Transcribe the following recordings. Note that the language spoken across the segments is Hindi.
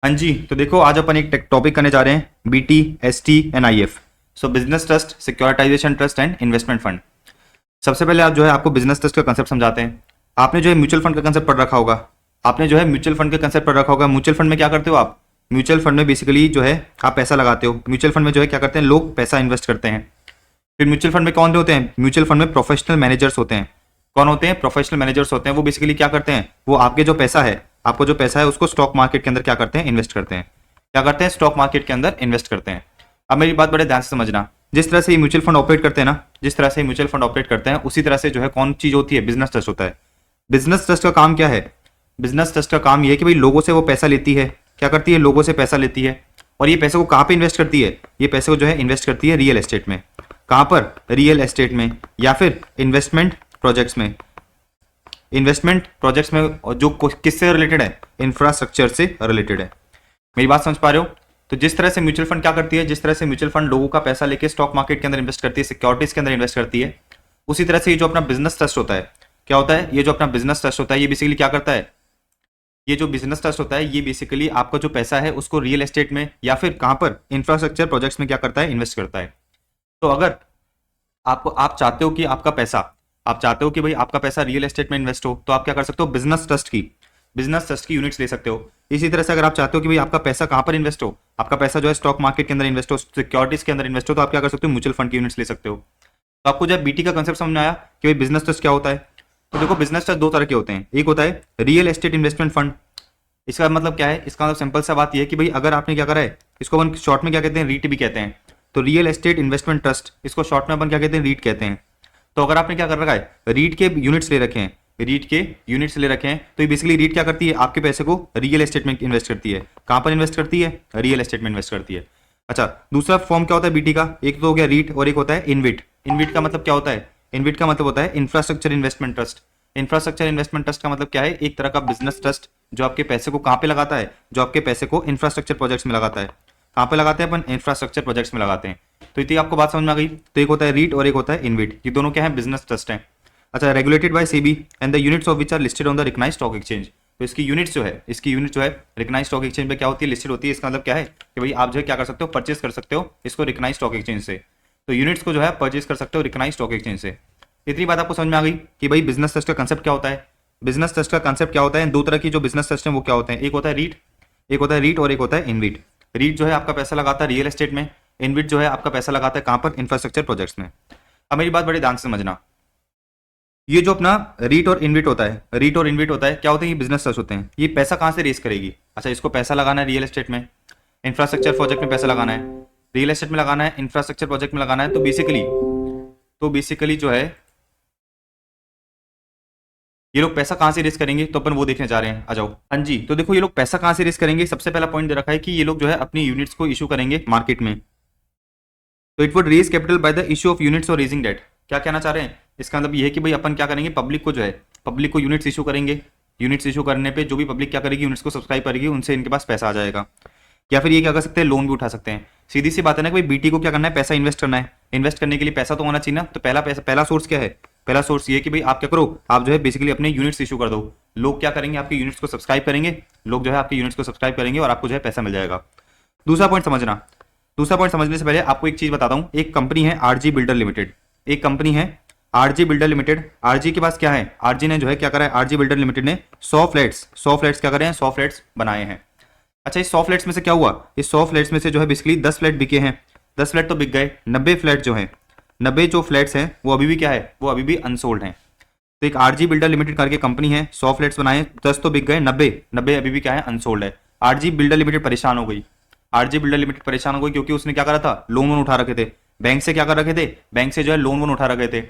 हाँ जी, तो देखो आज अपन एक टॉपिक करने जा रहे हैं BT, ST and IF. So business trust, securitisation trust and investment fund. सबसे पहले आप जो है आपको बिजनेस ट्रस्ट का कंसेप्ट समझाते हैं। आपने जो है म्यूचुअल फंड का कंसेप्ट पढ़ रखा होगा। आपने जो है म्यूचुअल फंड का कंसेप्ट पढ़ रखा होगा। म्यूचुअल फंड में क्या करते हो आप? म्यूचुअल फंड में बेसिकली जो है आप पैसा लगाते हो। म्यूचुअल फंड में जो है क्या करते हैं, लोग पैसा इन्वेस्ट करते हैं। फिर म्यूचुअल फंड में कौन होते हैं? म्यूचुअल फंड में प्रोफेशनल मैनेजर्स होते हैं। कौन होते हैं? प्रोफेशनल मैनेजर्स होते हैं। वो बेसिकली क्या करते हैं, वो आपके जो पैसा है, आपको जो पैसा है उसको स्टॉक मार्केट के अंदर क्या करते हैं, इन्वेस्ट करते हैं। क्या करते हैं? स्टॉक मार्केट के अंदर इन्वेस्ट करते हैं। अब मेरी बात बड़े ध्यान से समझना। जिस तरह से ये म्यूचुअल फंड ऑपरेट करते हैं ना, जिस तरह से म्यूचुअल फंड ऑपरेट करते हैं उसी तरह से जो है कौन चीज होती है, बिजनेस ट्रस्ट होता है। बिजनेस ट्रस्ट का काम क्या है? बिजनेस ट्रस्ट का काम ये है कि भाई लोगों से वो पैसा लेती है। क्या करती है? लोगों से पैसा लेती है। और ये पैसे को कहाँ पे इन्वेस्ट करती है? ये पैसे को जो है इन्वेस्ट करती है रियल एस्टेट में। कहाँ पर? रियल एस्टेट में, या फिर इन्वेस्टमेंट प्रोजेक्ट्स में। इन्वेस्टमेंट प्रोजेक्ट्स में, और जो किससे रिलेटेड है? इंफ्रास्ट्रक्चर से रिलेटेड है। मेरी बात समझ पा रहे हो? तो जिस तरह से म्यूचुअल फंड क्या करती है, जिस तरह से म्यूचुअल फंड लोगों का पैसा लेके स्टॉक मार्केट के अंदर इन्वेस्ट करती है, सिक्योरिटीज के अंदर इन्वेस्ट करती है, उसी तरह से ये जो अपना बिजनेस ट्रस्ट होता है, क्या होता है? ये जो अपना बिजनेस ट्रस्ट होता है, ये बेसिकली क्या करता है? ये जो बिजनेस ट्रस्ट होता है, ये बेसिकली आपका जो पैसा है उसको रियल एस्टेट में या फिर कहां पर, इंफ्रास्ट्रक्चर प्रोजेक्ट्स में क्या करता है, इन्वेस्ट करता है। तो अगर आप चाहते हो कि आपका पैसा, आप चाहते हो कि भाई आपका पैसा रियल एस्टेट में इन्वेस्ट हो, तो आप क्या कर सकते हो? बिजनेस ट्रस्ट की यूनिट्स ले सकते हो। इसी तरह से अगर आप चाहते हो कि भाई आपका पैसा कहां पर इन्वेस्ट हो, आपका पैसा जो है स्टॉक मार्केट के अंदर इन्वेस्ट हो, सिक्योरिटीज के अंदर इन्वेस्ट हो, तो आप क्या कर सकते हो? म्यूचुअल फंड की यूनिट्स ले सकते हो। तो आपको जब बीटी का कंसेप्ट समझ में आया कि भाई बिजनेस ट्रस्ट क्या होता है। तो देखो बिजनेस ट्रस्ट दो तरह के होते हैं। एक होता है रियल एस्टेट इन्वेस्टमेंट फंड। इसका मतलब क्या है? इसका मतलब सिंपल सा बात यह है कि भाई अगर आपने क्या करा है, इसको अपन शॉर्ट में क्या कहते हैं, रीट भी कहते हैं। तो रियल एस्टेट इन्वेस्टमेंट ट्रस्ट, इसको शॉर्ट में अपन क्या कहते हैं, रीट कहते हैं। तो अगर आपने क्या कर रखा है, रीट के यूनिट्स ले रखे हैं, रीट के यूनिट्स ले रखे हैं, तो ये बेसिकली रीट क्या करती है, आपके पैसे को रियल एस्टेट में इन्वेस्ट करती है। कहां पर इन्वेस्ट करती है? रियल एस्टेट में इन्वेस्ट करती है। अच्छा, दूसरा फॉर्म क्या होता है बीटी का? एक तो हो गया रीट और एक होता है इनविट। इनविट का मतलब क्या होता है? इनविट का मतलब होता है infrastructure investment trust. Infrastructure investment trust का मतलब क्या है? एक तरह का बिजनेस ट्रस्ट जो आपके पैसे को कहां पे लगाता है, जो आपके पैसे को इंफ्रास्ट्रक्चर प्रोजेक्ट्स में लगाता है। कहां पे लगाते हैं अपन? इंफ्रास्ट्रक्चर प्रोजेक्ट्स में लगाते हैं। तो इतनी आपको बात समझ में आ गई। तो एक होता है रीट और एक होता है इनविट। ये दोनों क्या है? बिजनेस ट्रस्ट है। अच्छा, regulated by SEBI and the units of which are listed on the recognised stock exchange. तो इसकी यूनिट्स जो है, इसकी यूनिट जो है रिकग्नाइज्ड स्टॉक एक्सचेंज पे क्या होती है, लिस्टेड होती है। इसका मतलब क्या है कि भाई आप जो है क्या कर सकते हो, परचेज कर सकते हो इसको रिकग्नाइज्ड स्टॉक एक्सचेंज से। तो यूनिट्स को जो है परचेज कर सकते हो रिकग्नाइज्ड स्टॉक एक्सचेंज से। इतनी बात आपको समझ में आ गई कि भाई बिजनेस ट्रस्ट का कंसेप्ट क्या होता है। बिजनेस ट्रस्ट का कंसेप्ट क्या होता है? दो तरह की जो बिजनेस ट्रस्ट है वो क्या होते हैं, एक होता है रीट, एक होता है रीट और एक होता है इनविट। रीट जो है आपका पैसा लगाता है रियल एस्टेट में, इनविट जो है आपका पैसा लगाता है कहां पर? इंफ्रास्ट्रक्चर प्रोजेक्ट्स में। अब मेरी बात बड़े ध्यान से समझना। ये जो अपना रीट और इनविट होता है, रीट और इनविट होता है, क्या होते हैं? ये बिजनेस ट्रस्ट होते हैं। ये पैसा कहां से रेस करेगी? अच्छा, इसको पैसा लगाना है रियल एस्टेट में, इंफ्रास्ट्रक्चर प्रोजेक्ट में पैसा लगाना है, रियल एस्टेट में लगाना है, इंफ्रास्ट्रक्चर प्रोजेक्ट में लगाना है। तो बेसिकली जो है ये लोग पैसा कहां से रेस करेंगे, तो अपन वो देखने जा रहे हैं। आ जाओ। हाँ जी, तो देखो ये लोग पैसा कहां से रेस करेंगे। सबसे पहला पॉइंट दे रखा है कि ये लोग जो है अपनी यूनिट्स को इशू करेंगे मार्केट में। तो it would raise capital by the issue of units और रेजिंग डेट। क्या कहना चाह रहे हैं? इसका मतलब ये है कि भाई अपन क्या करेंगे, पब्लिक को जो है, पब्लिक को यूनिट्स इशू करेंगे। यूनिट्स इशू करने पे जो भी पब्लिक क्या करेगी, यूनिट्स को सब्सक्राइब करेगी, उनसे इनके पास पैसा आ जाएगा। या फिर ये क्या कर सकते हैं, लोन भी उठा सकते हैं। सीधी सी बात है ना कि भाई बीटी को क्या करना है, पैसा इन्वेस्ट करना है। इन्वेस्ट करने के लिए पैसा तो होना चाहिए ना। तो पहला सोर्स क्या है? पहला सोर्स ये है कि भाई आप क्या करो, आप जो है बेसिकली अपने यूनिट्स इशू कर दो। लोग क्या करेंगे, आपके यूनिट्स को सब्सक्राइब करेंगे। लोग जो है आपके यूनिट्स को सब्सक्राइब करेंगे और आपको जो है पैसा मिल जाएगा। दूसरा पॉइंट समझना। दूसरा पॉइंट समझने से पहले आपको एक चीज बताता हूं। एक कंपनी है आरजी बिल्डर लिमिटेड, एक कंपनी है आरजी बिल्डर लिमिटेड। आरजी के पास क्या है, आरजी ने जो है क्या करा है, आरजी बिल्डर लिमिटेड ने 100 फ्लैट्स क्या करे हैं, 100 फ्लैट्स बनाए हैं। अच्छा, इस 100 फ्लैट्स में से क्या हुआ, इस 100 फ्लैट्स में से जो है बेसिकली 10 फ्लैट बिके हैं। 10 फ्लैट तो बिक गए, 90 फ्लैट जो है, 90 जो फ्लैट्स हैं वो अभी भी क्या है, वो अभी भी अनसोल्ड हैं। तो एक आरजी बिल्डर लिमिटेड करके कंपनी है, 100 फ्लैट्स बनाए, 10 तो बिक गए, 90 अभी भी क्या है, अनसोल्ड है। आरजी बिल्डर लिमिटेड परेशान हो गई। आरजी बिल्डर लिमिटेड परेशान हो गई क्योंकि उसने क्या करा था, लोन वोन उठा रखे थे बैंक से। क्या कर रखे थे, बैंक से जो है लोन वोन उठा रखे थे।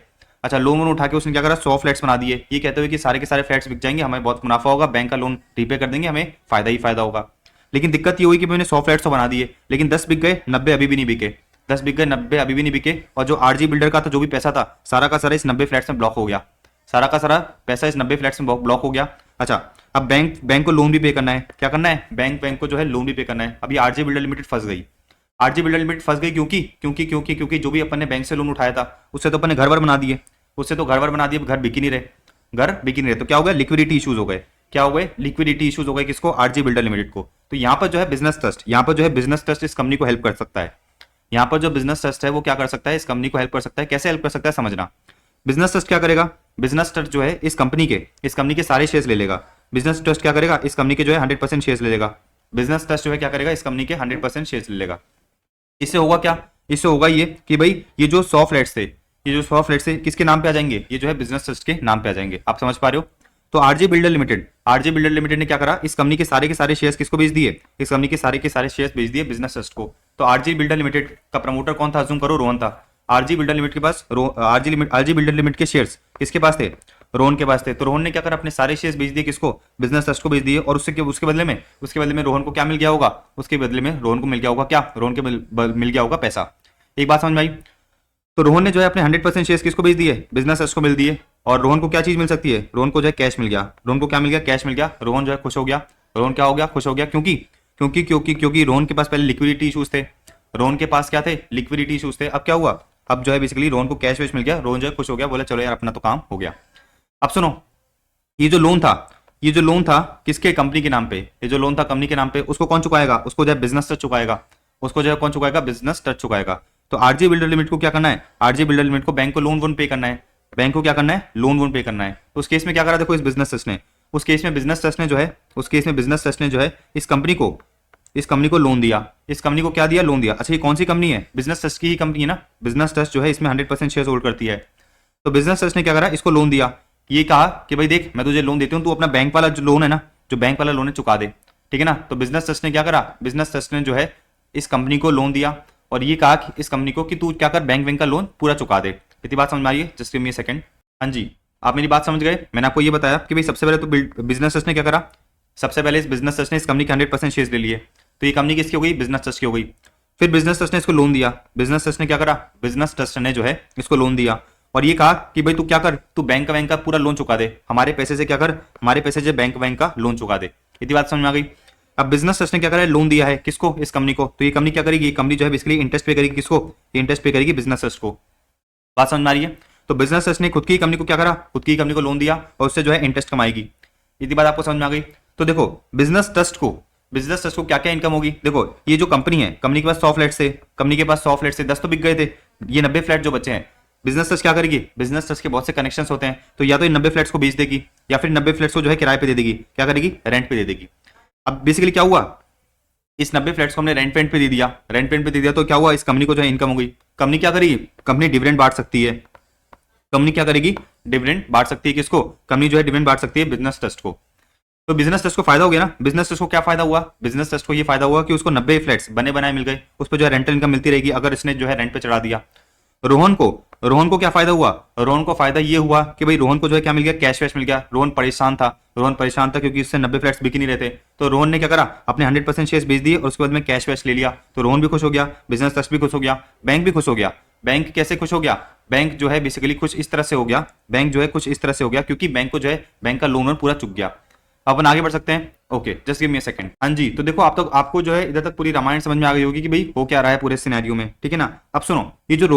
अच्छा, लोन वोन उठा के उसने क्या करा, 100 फ्लैट्स बना दिए, ये कहते हुए कि सारे के सारे फ्लैट्स बिक जाएंगे, हमें बहुत मुनाफा होगा, बैंक का लोन रीपे कर देंगे, हमें फायदा ही फायदा होगा। लेकिन दिक्कत ये हुई कि मैंने 100 फ्लैट्स तो बना दिए, लेकिन 10 बिक गए, 90 अभी भी नहीं बिके। 10 बिक गए, 90 अभी भी नहीं बिके। और जो आरजी बिल्डर का था जो भी पैसा था, सारा का सारा इस 90 फ्लैट्स में ब्लॉक हो गया। सारा का सारा पैसा इस 90 फ्लैट्स में ब्लॉक हो गया। अच्छा, अब बैंक को लोन भी पे करना है। क्या करना है, बैंक को जो है लोन भी पे करना है। अभी आरजी बिल्डर लिमिटेड फंस गई। आरजी बिल्डर लिमिटेड फंस गई क्योंकि जो भी अपन ने बैंक से लोन उठाया था उससे तो अपन ने घर वर बना दिए, उससे तो घर वर बना दिए, घर बिक ही नहीं रहे, घर बिक ही नहीं रहे। तो क्या हो गया, लिक्विडिटी इश्यूज हो गए। क्या हो गए, लिक्विडिटी इश्यूज हो गए। किसको, आरजी बिल्डर लिमिटेड को। तो यहाँ पर जो है बिजनेस ट्रस्ट, यहाँ पर जो है बिजनेस ट्रस्ट इस कंपनी को हेल्प कर सकता है। यहाँ पर जो बिजनेस ट्रस्ट है वो क्या कर सकता है, इस कंपनी को हेल्प कर सकता है। कैसे हेल्प कर सकता है समझना। बिजनेस ट्रस्ट क्या करेगा, बिजनेस ट्रस्ट जो है इस कंपनी के सारे शेयर्स ले लेगा। बिजनेस ट्रस्ट क्या करेगा, इस कंपनी के जो है 100% शेयर्स ले लेगा। बिजनेस ट्रस्ट जो है क्या करेगा, इस कंपनी के 100% शेयर्स ले लेगा। इससे होगा क्या, इससे होगा ये कि भाई ये जो 100 फ्लैट्स थे, ये जो 100 फ्लैट्स थे किसके नाम पे आ जाएंगे, ये जो है बिजनेस ट्रस्ट के नाम पे आ जाएंगे। आप समझ पा रहे हो। तो आरजे बिल्डर लिमिटेड ने क्या करा, इस कंपनी के सारे शेयर्स किसको बेच दिए, इस कंपनी के सारे शेयर्स बेच दिए बिजनेस ट्रस्ट को। तो आरजे बिल्डर लिमिटेड का प्रमोटर कौन था, अज्यूम करो रोहन था। आरजी बिल्डर लिमिटेड के पास आरजी बिल्डर लिमिटेड के शेयर्स किसके पास थे, रोहन के पास थे। तो रोहन ने क्या करा, अपने सारे शेयर्स बेच दिए किसको, बिजनेस ट्रस्ट को बेच दिए। और उसके बदले में रोहन को क्या मिल गया होगा, उसके बदले में रोहन को मिल गया होगा क्या, रोहन के मिल गया होगा पैसा। एक बात समझ में आई। तो रोहन ने जो है अपने 100% शेयर्स किसको बेच दिए, बिजनेस ट्रस्ट को मिल दिए। और रोहन को क्या चीज मिल सकती है, रोहन को जो है कैश मिल गया। रोहन को क्या मिल गया, कैश मिल गया। रोहन जो है खुश हो गया। रोहन क्या हो गया, खुश हो गया। क्योंकि रोहन के पास पहले लिक्विडिटी इशूज थे। रोहन के पास क्या थे, लिक्विडिटी इशूज थे। अब क्या हुआ, अब जो है बेसिकली रोहन को कैश वेश मिल गया। रोहन जो है खुश हो गया, बोला चलो यार अपना तो काम हो गया। अब सुनो, ये जो लोन था किसके, कंपनी के नाम पे। ये जो लोन था कंपनी के नाम पे, उसको कौन चुकाएगा, उसको जो है बिजनेस ट्रस्ट चुकाएगा। उसको जो है कौन चुकाएगा, बिजनेस ट्रस्ट चुकाएगा। तो आरजे बिल्डर लिमिटेड को क्या करना है, आरजे बिल्डर लिमिटेड को बैंक को लोन वोन पे करना है। बैंक को क्या करना है, लोन वोन पे करना है। तो उस केस में क्या करा, देखो इस बिजनेस ट्रस्ट ने, उस केस में बिजनेस ट्रस्ट ने जो है इस कंपनी को लोन दिया। इस कंपनी को क्या दिया, लोन दिया। अच्छा ये कौन सी कंपनी है, बिजनेस ट्रस्ट की ही कंपनी है ना। बिजनेस ट्रस्ट जो है इसमें 100% शेयर होल्ड करती है। तो बिजनेस ट्रस्ट ने क्या करा, इसको लोन दिया। ये कहा कि भाई देख मैं तुझे लोन देती हूँ, तू अपना बैंक वाला जो लोन है ना, जो बैंक वाला लोन है चुका दे, ठीक है ना। तो बिजनेस ट्रस्ट ने क्या करा, बिजनेस ट्रस्ट ने जो है इस कंपनी को लोन दिया और ये कहा कि इस कंपनी को कि तू क्या कर, बैंक का लोन पूरा चुका दे। इतनी बात समझ में आई है, just give me a second. हाँ जी, आप मेरी बात समझ गए। मैंने आपको ये बताया कि भाई सबसे पहले तो बिजनेस ट्रस्ट ने क्या करा, सबसे पहले इस बिजनेस ट्रस्ट ने इस कंपनी के 100% शेयर्स ले लिए। तो ये कंपनी किसकी हो गई, बिजनेस ट्रस्ट की हो गई। फिर बिजनेस ट्रस्ट ने इसको लोन दिया। बिजनेस ट्रस्ट ने क्या करा, बिजनेस ट्रस्ट ने जो है इसको लोन दिया और ये कहा कि भाई तू क्या कर, तू बैंक का पूरा लोन चुका दे, हमारे पैसे से क्या कर, हमारे पैसे से बैंक का लोन चुका दे। इतनी बात समझ में आ गई। अब बिजनेस ट्रस्ट ने क्या करा, लोन दिया है किसको, इस कंपनी को। तो ये कंपनी क्या करेगी, कंपनी जो है बेसिकली इंटरेस्ट पे करेगी किसको, इंटरेस्ट पे करेगी बिजनेस ट्रस्ट को। बात समझ में आ रही है। तो बिजनेस ट्रस्ट ने खुद की कंपनी को क्या करा, खुद की कंपनी को लोन दिया और उससे जो है इंटरेस्ट कमाएगी। इतनी बात आपको समझ में आ गई। तो देखो बिजनेस ट्रस्ट को क्या क्या इनकम होगी। देखो ये जो कंपनी है, कंपनी के पास 100 फ्लैट से, कंपनी के पास 100 फ्लैट से 10 तो बिक गए थे, ये 90 फ्लैट जो बचे हैं, बिजनेस ट्रस्ट क्या करेगी, बिजनेस ट्रस्ट के बहुत से कनेक्शंस होते हैं। तो या तो ये 90 फ्लैट्स को बेच देगी या फिर 90 फ्लैट्स को जो है किराए पे दे देगी, क्या करेगी, रेंट पे दे देगी। अब बेसिकली क्या हुआ, इस 90 फ्लैट्स को हमने रेंट पे दे दिया, तो क्या हुआ, इस कंपनी को जो है इनकम हो गई। कंपनी क्या करेगी, कंपनी डिविडेंड बांट सकती है। कंपनी क्या करेगी, डिविडेंड बांट सकती है किसको, कंपनी जो है डिविडेंड बांट सकती है बिजनेस ट्रस्ट को। तो बिजनेस ट्रस्ट को फायदा हो गया ना। बिजनेस ट्रस्ट को क्या फायदा हुआ, बिजनेस ट्रस्ट को ये फायदा हुआ कि उसको 90 फ्लैट्स बने बनाए मिल गए, उस पर जो है रेंटल इनकम मिलती रहेगी अगर इसने जो है रेंट पे चढ़ा दिया। रोहन को क्या फायदा हुआ, रोहन को फायदा ये हुआ कि भाई रोहन को जो है क्या मिल गया, कैश वैश मिल गया। रोहन परेशान था क्योंकि इससे 90 फ्लैट्स बिक नहीं रहे थे। तो रोहन ने क्या करा, अपने 100% शेयर्स बेच दिए और उसके बाद में कैश वैश ले लिया। तो रोहन भी खुश हो गया, बिजनेस ट्रस्ट भी खुश हो गया, बैंक भी खुश हो गया। बैंक कैसे खुश हो गया, बैंक जो है बेसिकली कुछ इस तरह से हो गया, क्योंकि बैंक को जो है बैंक का लोन पूरा चुक गया। अपन आगे बढ़ सकते हैं। Okay just give me a second. हाँ जी, तो देखो आपको जो है इधर तक पूरी रामायण समझ में आ गई होगी कि भाई हो क्या रहा है पूरे सिनेरियो में, ठीक है ना। अब सुनो, ये जो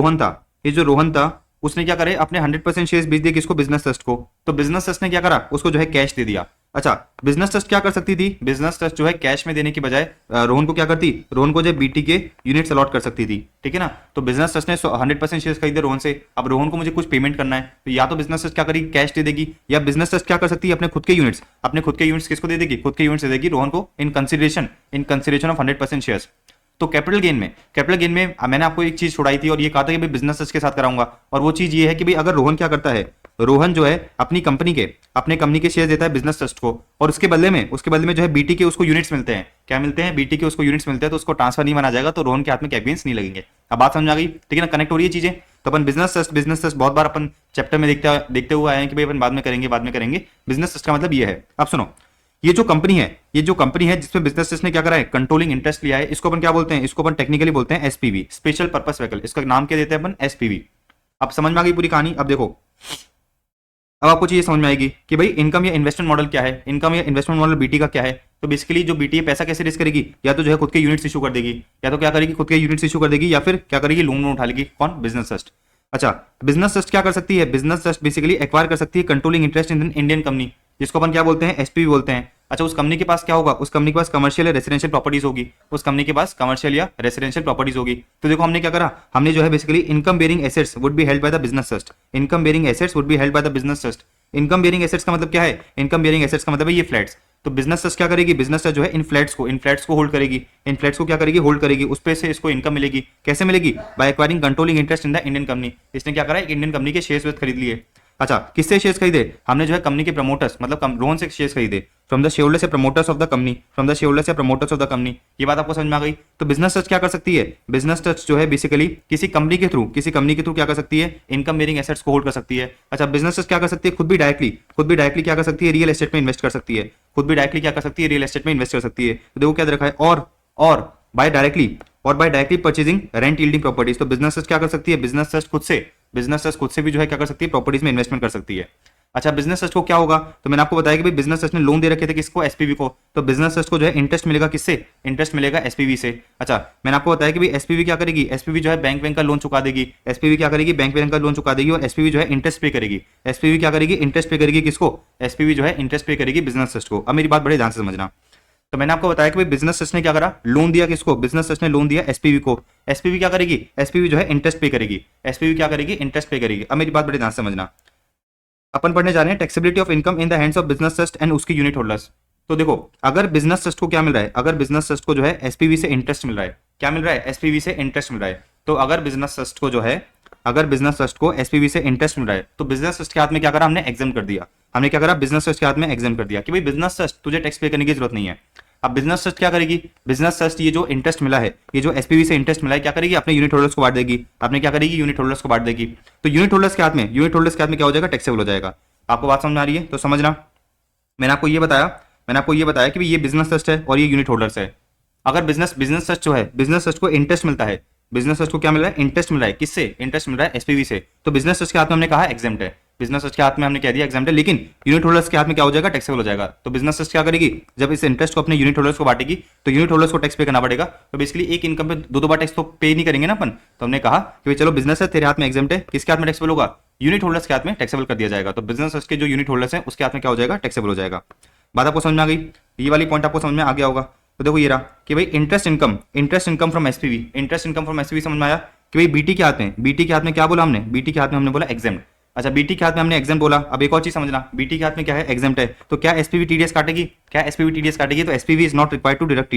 रोहन था उसने क्या करे, अपने 100% शेयर्स बेच दिए किसको, बिजनेस ट्रस्ट को। तो बिजनेस ट्रस्ट ने क्या करा, उसको जो है कैश दे दिया। अच्छा बिजनेस ट्रस्ट क्या कर सकती थी, बिजनेस ट्रस्ट जो है कैश में देने की बजाय रोहन को क्या करती, रोहन को जो बीटी के यूनिट्स अलॉट कर सकती थी, ठीक है ना। तो बिजनेस ट्रस्ट ने 100% शेयर्स खरीदे रोहन से। अब रोहन को मुझे कुछ पेमेंट करना है, तो या तो बिजनेस ट्रस्ट क्या करेगी, कैश दे देगी, या बिजनेस ट्रस्ट क्या कर सकती है, अपने खुद के यूनिट्स किसको दे देगी, खुद के यूनिट्स दे देगी रोहन को इन कंसिडरेशन ऑफ 100% शेयर्स। तो कैपिटल गेन में मैंने आपको एक चीज छुड़ाई थी और ये कहा था कि भाई बिजनेस ट्रस्ट के साथ कराऊंगा। और वो चीज ये है कि भाई अगर रोहन क्या करता है, रोहन जो है अपनी कंपनी के शेयर देता है बिजनेस ट्रस्ट को और उसके बदले में जो है बीटी के उसको यूनिट्स मिलते हैं। क्या मिलते हैं, बीटी के उसको यूनिट्स मिलते हैं। तो उसको ट्रांसफर नहीं माना जाएगा, तो रोहन के हाथ में कैपिटल्स नहीं लगेंगे। अब बात समझ आ गई, ठीक है ना, कनेक्ट हो रही है चीजें। तो अपन बिजनेस ट्रस्ट बहुत बार अपन चैप्टर में देखते हुए आए हैं कि भाई अपन बाद में करेंगे। बिजनेस ट्रस्ट का मतलब ये है। अब सुनो, ये जो कंपनी है जिसमें बिजनेस ट्रस्ट ने क्या करा है, कंट्रोलिंग इंटरेस्ट लिया है, इसको अपन क्या बोलते हैं, इसको अपन टेक्निकली बोलते हैं एसपीवी, स्पेशल पर्पस व्हीकल। इसका नाम क्या देते हैं अपन, एसपीवी। अब समझ में आ गई पूरी कहानी। अब देखो, अब आपको चीज समझ में आएगी कि भाई इनकम या इन्वेस्टमेंट मॉडल क्या है, इनकम या इन्वेस्टमेंट मॉडल बीटी का क्या है। तो बेसिकली जो बीटी है पैसा कैसे रेस करेगी, या तो जो है खुद के यूनिट्स इशू कर देगी, या फिर क्या करेगी, लोन उठा लेगी। कौन, बिजनेस ट्रस्ट। अच्छा बिजनेस ट्रस्ट क्या कर सकती है, बिजनेस ट्रस्ट बेसिकली एक्वायर कर सकती है controlling interest in Indian company, जिसको अपन क्या बोलते हैं, एसपीवी बोलते हैं। अच्छा, उस कंपनी के पास क्या होगा, उस कंपनी के पास कमर्शियल या रेसिडेंशियल प्रॉपर्टीज होगी, उस कंपनी के पास कमर्शियल या रेसिडेंशियल प्रॉपर्टीज होगी। तो देखो हमने क्या करा, हमने जो है basically income bearing assets would be held by the business trust, income bearing assets would be held by the business trust. Income bearing assets का मतलब क्या है, इनकम बेरिंग एसेट्स का मतलब है ये फ्लैट्स। तो बिजनेस ट्रस्ट क्या करेगी, बिजनेस ट्रस्ट जो है इन फ्लैट्स को होल्ड करेगी, इन फ्लैट्स को क्या करेगी, होल्ड करेगी, उस पे से इसको इनकम मिलेगी। कैसे मिलेगी, by acquiring controlling interest in the Indian company. इसने क्या करा, एक इंडियन कंपनी के शेयर्स खरीद लिए। अच्छा, किससे शेयर्स खरीदे, हमने जो है कंपनी के प्रमोटर्स मतलब लोन से शेयर्स खरीदे, फ्रॉम द शेयरहोल्डर्स या promoters of the company, from the shareholders या प्रमोटर्स ऑफ द कंपनी। ये बात आपको समझ में आ गई। तो बिजनेस ट्रस्ट क्या कर सकती है, बिजनेस ट्रस्ट जो है बेसिकली किसी कंपनी के थ्रू क्या कर सकती है, इनकम बेरिंग एसेट्स को होल्ड कर सकती है। अच्छा, बिजनेस ट्रस्ट क्या कर सकती है, खुद भी डायरेक्टली क्या कर सकती है, रियल एस्टेट में इन्वेस्ट कर सकती है, खुद भी डायरेक्टली क्या कर सकती है, रियल एस्टेट में इन्वेस्ट कर सकती है। तो देखो क्या दे रखा है, और by directly purchasing rent yielding properties. तो बिजनेस ट्रस्ट क्या कर सकती है, बिजनेस ट्रस्ट खुद से भी जो है क्या कर सकती है, प्रॉपर्टीज में इन्वेस्टमेंट कर सकती है। अच्छा, बिजनेस ट्रस्ट को क्या होगा, तो मैंने आपको बताया कि भाई बिजनेस ट्रस्ट ने लोन दे रखे थे किसको, एसपीवी को। तो बिजनेस ट्रस्ट को जो है इंटरेस्ट मिलेगा किससे, इंटरेस्ट मिलेगा एसपीवी से। अच्छा, मैंने आपको बताया कि भाई एसपीवी क्या करेगी, एसपीवी जो है बैंक का लोन चुका देगी, एसपीवी क्या करेगी, बैंक का लोन चुका देगी, और एसपीवी जो है इंटरेस्ट पे करेगी। एसपीवी क्या करेगी, इंटरेस्ट पे करेगी किसको, एसपीवी जो है इंटरेस्ट पे करेगी बिजनेस ट्रस्ट को। अब मेरी बात बड़े ध्यान से समझना। तो मैंने आपको बताया कि भाई बिजनेस ट्रस्ट ने क्या करा, लोन दिया किसको, बिजनेस ट्रस्ट ने लोन दिया एसपीवी को। एसपीवी क्या करेगी, एसपीवी जो है इंटरेस्ट पे करेगी, एसपीवी क्या करेगी, इंटरेस्ट पे करेगी। अब मेरी बात बड़े ध्यान से समझना। अपन पढ़ने जा रहे हैं taxability of income in the hands of business trust and उसके यूनिट होल्डर्स। तो देखो, अगर बिजनेस ट्रस्ट को क्या मिल रहा है, अगर बिजनेस ट्रस्ट को जो है एसपीवी से इंटरेस्ट मिल रहा है, क्या मिल रहा है, एसपीवी से इंटरेस्ट मिल रहा है। तो अगर बिजनेस ट्रस्ट को एसपीवी से इंटरेस्ट मिल रहा है, तो बिजनेस ट्रस्ट के हाथ में क्या करा, हमने एग्जाम कर दिया। हमने क्या करा, बिजनेस ट्रस्ट के हाथ में एग्जाम कर दिया कि भाई बिजनेस ट्रस्ट तुझे टैक्स पे करने की जरूरत नहीं है। अब बिजनेस ट्रस्ट क्या करेगी, बिजनेस ट्रस्ट ये जो इंटरेस्ट मिला है, ये जो एसपीवी से इंटरेस्ट मिला है, क्या करेगी, अपने यूनिट होल्डर्स को बांट देगी। अपने क्या करेगी, यूनिट होल्डर्स को बांट देगी। तो यूनिट होल्डर्स के हाथ में क्या हो जाएगा, टैक्सेबल हो जाएगा। आपको बात समझ में आ रही है, तो समझना। मैंने आपको ये बताया कि ये बिजनेस ट्रस्ट है और ये यूनिट होल्डर्स है। अगर बिजनेस ट्रस्ट जो है, बिजनेस ट्रस्ट को इंटरेस्ट मिलता है, बिजनेस ट्रस्ट को क्या मिल रहा है, इंटरेस्ट मिल रहा है, किससे, इंटरेस्ट मिल रहा है एसपीवी से। तो बिजनेस ट्रस्ट के हाथ में हमने कहा एग्जाम्प्ट है, बिजनेस ट्रस्ट के हाथ में हमने कह दिया एग्जाम्प्ट है, लेकिन यूनिट होल्डर्स के हाथ में क्या हो जाएगा, टैक्सेबल हो जाएगा। तो बिजनेस ट्रस्ट क्या करेगी, जब इस इंटरेस्ट को अपने यूनिट होल्डर्स को बांटेगी, तो यूनिट होल्डर्स को टैक्स पे करना पड़ेगा। तो बेसिकली एक इनकम पे दो बार टैक्स तो पे नहीं करेंगे ना अपन। तो हमने कहा कि भाई चलो बिजनेस है, तेरे हाथ में एग्जाम्प्ट है, किसके हाथ में टैक्सेबल होगा, यूनिट होल्डर्स के हाथ में टैक्सेबल कर दिया जाएगा। तो बिजनेस ट्रस्ट के जो यूनिट होल्डर्स हैं उसके हाथ में क्या हो जाएगा, टैक्सेबल हो जाएगा। बात आपको समझ में आ गई, ये वाली पॉइंट आपको समझ में आ गया होगा। तो देखो ये रहा कि भाई इंटरेस्ट इनकम फ्रॉम एसपीवी समझ में आया कि भाई बीटी के हाथ में क्या बोला हमने, बीटी के हाथ में हमने बोला एग्जाम्प्ट। अच्छा, बीटी के हाथ में हमने एग्जाम बोला। अब एक और चीज समझना, बीटी के हाथ में क्या है, एग्जाम्प्ट है। तो क्या एसपीवी टीडीएस काटेगी, तो SPV is not required to deduct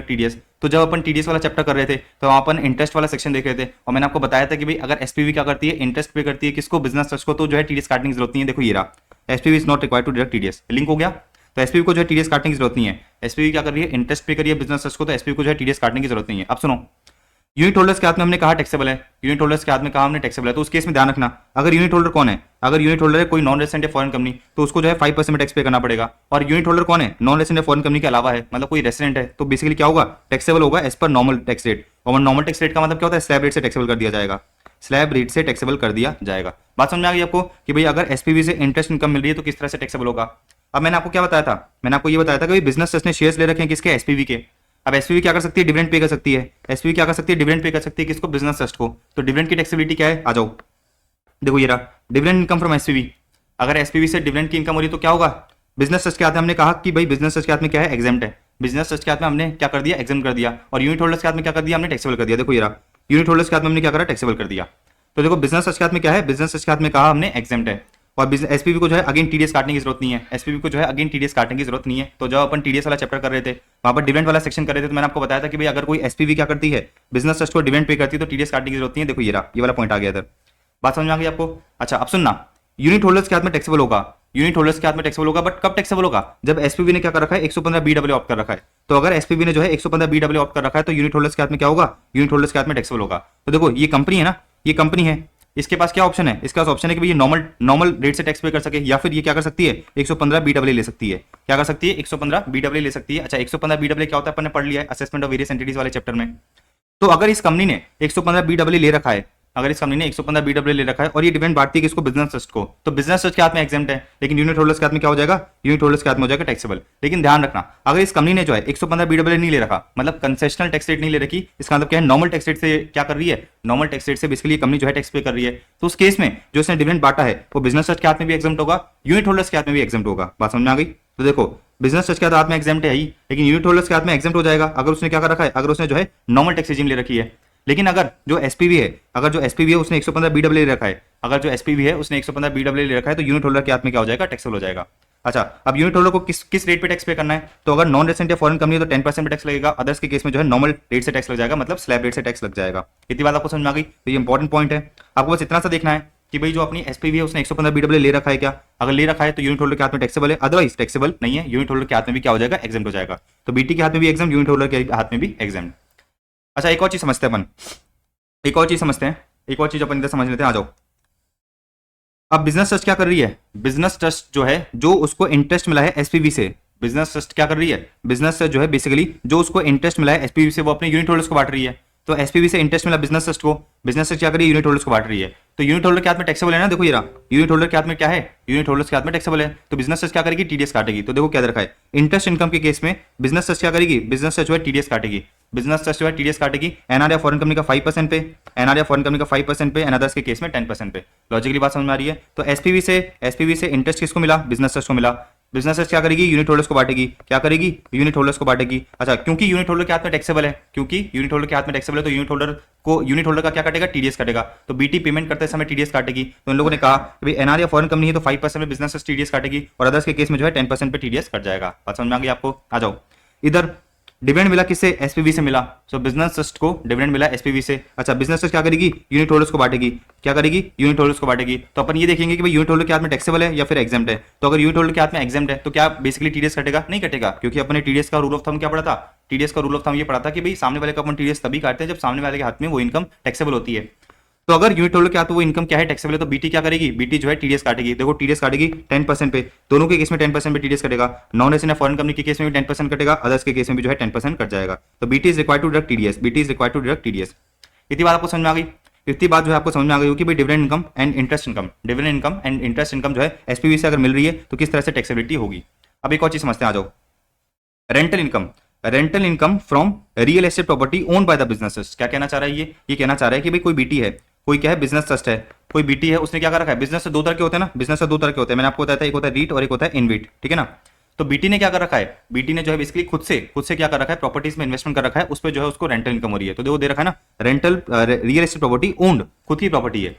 TDS. तो जब अपन टीडीएस वाला चैप्टर कर रहे थे, तो वहां अपन इंटरेस्ट वाला सेक्शन देख रहे थे, और मैंने आपको बताया था कि भाई अगर एसपीवी क्या करती है, इंटरेस्ट पे करती है किसको, बिजनेस ट्रस्ट को, तो जो है टीडीएस काटने की जरूरत नहीं है। देखो ये रहा, SPV is not required to deduct TDS, link हो गया। तो एसपीवी को जो है टीडीएस काटने की जरूरत नहीं है। एसपीवी क्या कर रही है, इंटरेस्ट पे करिए बिजनेस ट्रस्ट को, तो एसपीवी को जो है टीडीएस काटने की जरूरत नहीं है। अब सुनो, यूनिट होल्डर्स के हाथ में हमने कहा टैक्सेबल है, यूनिट होल्डर्स के हाथ में कहा हमने टैक्सेबल है। तो उस केस में ध्यान रखना, अगर यूनिट होल्डर कौन है, अगर यूनिट होल्डर है कोई नॉन रेजिडेंट या फॉरेन कंपनी, तो उसको जो है 5% में टैक्स पे करना पड़ेगा। और यूनिट होल्डर कौन है, नॉन रेजिडेंट या फॉरेन कंपनी के अलावा है, मतलब कोई रेजिडेंट है, तो बेसिकली क्या होगा, टैक्सेबल होगा as per normal tax rate. और नॉर्मल टैक्स रेट का मतलब क्या होता है, स्लैब रेट से टैक्सेबल कर दिया जाएगा, बात समझ में आ गई आपको कि भाई अगर एसपीवी से इंटरेस्ट इनकम मिल रही है तो किस तरह से टैक्सेबल होगा। अब मैंने आपको क्या बताया था, मैंने आपको ये बताया था कि बिजनेस ट्रस्ट ने शेयर्स ले रखे हैं किसके, एसपीवी के। अब एसपीवी क्या कर सकती है, डिविडेंड पे कर सकती है। एसपीवी क्या कर सकती है, डिविडेंड पे कर सकती है किसको, बिजनेस ट्रस्ट को। तो डिविडेंड की टैक्सेबिलिटी क्या है, आ जाओ देखो ये रहा, डिविडेंड इनकम फ्रॉम एसपीवी। अगर एसपीवी से डिविडेंड की इनकम हो रही है तो क्या होगा, बिजनेस ट्रस्ट के हाथ में हमने कहा कि भाई बिजनेस ट्रस्ट के हाथ में क्या है, एग्जाम्प्ट है। बिजनेस ट्रस्ट के हाथ में हमने क्या कर दिया, एग्जाम कर दिया। और यूनिट होल्डर्स के हाथ में क्या कर दिया, हमने टैक्सेबल कर दिया। देखो ये रहा, यूनिट होल्डर्स के हाथ में हमने क्या करा, टैक्सेबल कर दिया। तो देखो बिजनेस ट्रस्ट के हाथ में क्या है, बिजनेस ट्रस्ट के हाथ में कहा हमने एग्जाम्प्ट है। और एसपीवी को जो है अगेन टीडीएस काटने की जरूरत नहीं है, एसपीवी को जो है अगेन टीडीएस काटने की जरूरत नहीं है। तो जब अपन टीडीएस वाला चैप्टर कर रहे थे, वहां पर डिविडेंड वाला सेक्शन कर रहे थे, तो मैंने आपको बताया था कि भाई अगर कोई एसपीवी क्या करती है, बिजनेस ट्रस्ट को डिविडेंड पे करती है, तो टीडीएस काटने की जरूरत नहीं है। देखो ये रहा, ये वाला पॉइंट आ गया इधर, बात समझ में आ गई आपको। अच्छा, अब सुनना, यूनिट होल्डर्स के हाथ में टैक्सेबल होगा, बट कब टैक्सेबल होगा, जब एसपीवी ने क्या कर रखा है, 115 बीडब्ल्यू ऑप्ट कर रखा है। तो अगर एसपीवी ने जो है 115 बीडब्ल्यू ऑप्ट कर रखा है, तो यूनिट होल्डर्स के हाथ में क्या होगा, यूनिट होल्डर्स के हाथ में टैक्सेबल होगा। तो देखो ये कंपनी है ना, ये कंपनी है, इसके पास क्या ऑप्शन है, इसका ऑप्शन है कि भाई ये नॉर्मल रेट से टैक्स पे कर सके, या फिर ये क्या कर सकती है, 115 बीडब्ल्यू ले सकती है। क्या कर सकती है, 115 बीडब्ल्यू ले सकती है। अच्छा, 115 बीडब्ल्यू क्या होता है, अपन ने पढ़ लिया है असेसमेंट ऑफ वेरियस एंटिटीज वाले चैप्टर में। तो अगर इस कंपनी ने 115 बीडब्ल्यू ले रखा है, अगर इस कंपनी ने 115 BW ले रखा है और ये डिविडेंड बांटती है किसको, बिजनेस ट्रस्ट को, तो बिजनेस ट्रस्ट के हाथ में एग्जेम्प्ट है, लेकिन यूनिट होल्डर्स के हाथ में क्या हो जाएगा, यूनिट होल्डर्स के हाथ में हो जाएगा टैक्सेबल। लेकिन ध्यान रखना, अगर इस कंपनी ने जो है 115 BW नहीं ले रखा, मतलब कंसेशनल टैक्स रेट नहीं ले रखी, इसका मतलब क्या है, नॉर्मल टैक्स रेट से क्या कर रही है, नॉर्मल टैक्स रेट से बेसिकली कंपनी जो है टैक्स पे कर रही है, तो उस केस में जो इसने डिविडेंड बांटा है वो बिजनेस ट्रस्ट के हाथ में भी एग्जेम्प्ट होगा, यूनिट होल्डर्स के हाथ में भी एग्जेम्प्ट होगा। बात समझ में आ गई? तो देखो बिजनेस ट्रस्ट के हाथ में एग्जेम्प्ट है ही, लेकिन यूनिट होल्डर्स के हाथ में एग्जेम्प्ट हो जाएगा अगर उसने क्या कर रखा है, अगर उसने जो है नॉर्मल टैक्स रेजिम ले रखी है। लेकिन अगर जो एसपीवी है, अगर जो एसपीवी है उसने 115 BW ले रखा है, अगर जो एसपीवी है उसने 115 BW ले रखा है, तो यूनिट होल्डर के हाथ में क्या हो जाएगा, टैक्सेबल हो जाएगा। अच्छा, अब यूनिट होल्डर को किस रेट पे टैक्स पे करना है, तो अगर नॉन रेजिडेंट या फॉरेन कंपनी है तो 10% पे टैक्स लगेगा, अदर्स के केस में जो है नॉर्मल रेट से टैक्स लग जाएगा, मतलब स्लैब रेट से टैक्स लग जाएगा। इतनी बात आपको समझ में आ गई? तो ये इंपॉर्टेंट पॉइंट है, आपको बस इतना सा देखना है कि भाई जो अपनी एसपीवी है उसने 115 BW ले रखा है क्या, अगर ले रखा है तो यूनिट होल्डर के हाथ में टैक्सेबल है, अदरवाइज टैक्सेबल नहीं है, यूनिट होल्डर के हाथ में भी क्या हो जाएगा, एग्जेम्प्ट हो जाएगा। तो बीटी के हाथ में भी एग्जाम, यूनिट होल्डर के हाथ में भी एग्जाम। अच्छा, एक और चीज समझते हैं अपन, एक और चीज समझते हैं, एक और चीज अपन इधर समझ लेते हैं, आ जाओ। अब बिजनेस ट्रस्ट क्या कर रही है, बिजनेस ट्रस्ट जो है जो उसको इंटरेस्ट मिला है एसपीवी से, बिजनेस ट्रस्ट क्या कर रही है, बिजनेस ट्रस्ट जो है बेसिकली जो उसको इंटरेस्ट मिला है एसपीवी से वो अपने यूनिट होल्डर्स को बांट रही है। तो एसपीवी से इंटरेस्ट मिला बिजनेस ट्रस्ट को, बिजनेस ट्रस्ट क्या कर रही है, यूनिट होल्डर्स को बांट रही है। तो यूनिट होल्डर के हाथ में टैक्सेबल है ना, देखो ये रहा, यूनिट होल्डर के हाथ में क्या है, यूनिट होल्डर्स के हाथ में टैक्सेबल है, तो बिजनेस ट्रस्ट क्या करेगी, टीडीएस काटेगी। तो देखो क्या रखा है, इंटरेस्ट इनकम के केस में बिजनेस ट्रस्ट क्या करेगी, बिजनेस ट्रस्ट जो है टीडीएस काटेगी, बिजनेस ट्रस्ट जो है टीडीएस काटेगी, एनआर या फॉरेन कंपनी का 5% पे, एनआर या फॉरेन कंपनी का 5% पे, एंड अदर्स के केस में 10% पे। लॉजिकली बात समझ में आ रही है? तो एसपीवी से इंटरेस्ट किसको मिला, बिजनेस ट्रस्ट को मिला, बिजनेस ट्रस्ट क्या करेगी, यूनिट होल्डर्स को बांटेगी, क्या करेगी, यूनिट होल्डर्स को बांटेगी। अच्छा, क्योंकि यूनिट होल्डर के हाथ में टैक्सेबल है, क्योंकि यूनिट होल्डर के हाथ में टैक्सेबल है, तो यूनिट होल्डर का क्या काटेगा, टीडीएस काटेगा। तो बीटी पेमेंट करते समय टीडीएस काटेगी। तो इन लोगों ने कहा कि भाई एनआर या फॉरेन कंपनी है तो 5% में बिजनेस टीडीएस काटेगी, और अदर्स के केस में जो है 10% पे टीडीएस कट जाएगा। बात समझ में आ गई आपको? आ जाओ इधर। डिविडेंड मिला किससे, एसपीवी से मिला, सो बिजनेस ट्रस्ट को डिविडेंड मिला एसपीवी से। अच्छा, बिजनेस ट्रस्ट क्या करेगी, यूनिट होल्डर्स को बांटेगी, क्या करेगी, यूनिट होल्डर्स को बांटेगी। तो अपन ये देखेंगे कि भाई यूनिट होल्डर के हाथ में टैक्सेबल है या फिर एग्जेम्प्ट है। तो अगर यूनिट होल्डर के हाथ में एग्जेम्प्ट है तो क्या बेसिकली टीडीएस कटेगा, नहीं कटेगा, क्योंकि अपने टीडीएस का रूल ऑफ थंब क्या पड़ा था, टीडीएस का रूल ऑफ थंब ये पड़ा था कि भाई सामने वाले का अपन टीडीएस तभी काटते हैं जब सामने वाले के हाथ में वो इनकम टैक्सेबल होती है। तो अगर यूनिट होल्डर के हाथ वो इनकम क्या है, टैक्सेबल है, तो बीटी क्या करेगी, बीटी जो है टीडीएस काटेगी। देखो टीडीएस काटेगी 10% पे, दोनों के केस में 10% पे टीडीएस कटेगा, नॉन रेजिडेंट फॉरेन कंपनी के केस में भी 10% कटेगा, अदर्स के केस में भी जो है 10% कट जाएगा। तो BT is required to deduct TDS, BT is required to deduct TDS. इतनी बात आपको समझ में आ गई? इतनी बात जो है आपको समझ में आ गई हो कि भाई dividend income and interest income, dividend income and interest income जो है एसपीवी से अगर मिल रही है तो किस तरह से टैक्सेबिलिटी होगी। अब एक और चीज समझते हैं, आ जाओ। Rental income, rental income from real estate property owned bye the business trust. क्या कहना चाह रहा है ये कहना चाह रहा है कि भाई कोई बीटी है, कोई क्या है, बिजनेस ट्रस्ट है, कोई बीटी है, उसने क्या कर रखा है, बिजनेस से दो तरह के होते हैं ना, बिजनेस से दो तरह के होते हैं, मैंने आपको बताया था, एक होता है रीट और एक होता है इनविट, ठीक है ना। तो बीटी ने क्या कर रखा है, बीटी ने जो है बेसिकली खुद से क्या कर रखा है, प्रॉपर्टीज में इन्वेस्टमेंट कर रखा है, उस पर जो है उसको रेंटल इनकम हो रही है। तो देखो दे रखा है ना, rental real estate property owned, खुद की प्रॉपर्टी है।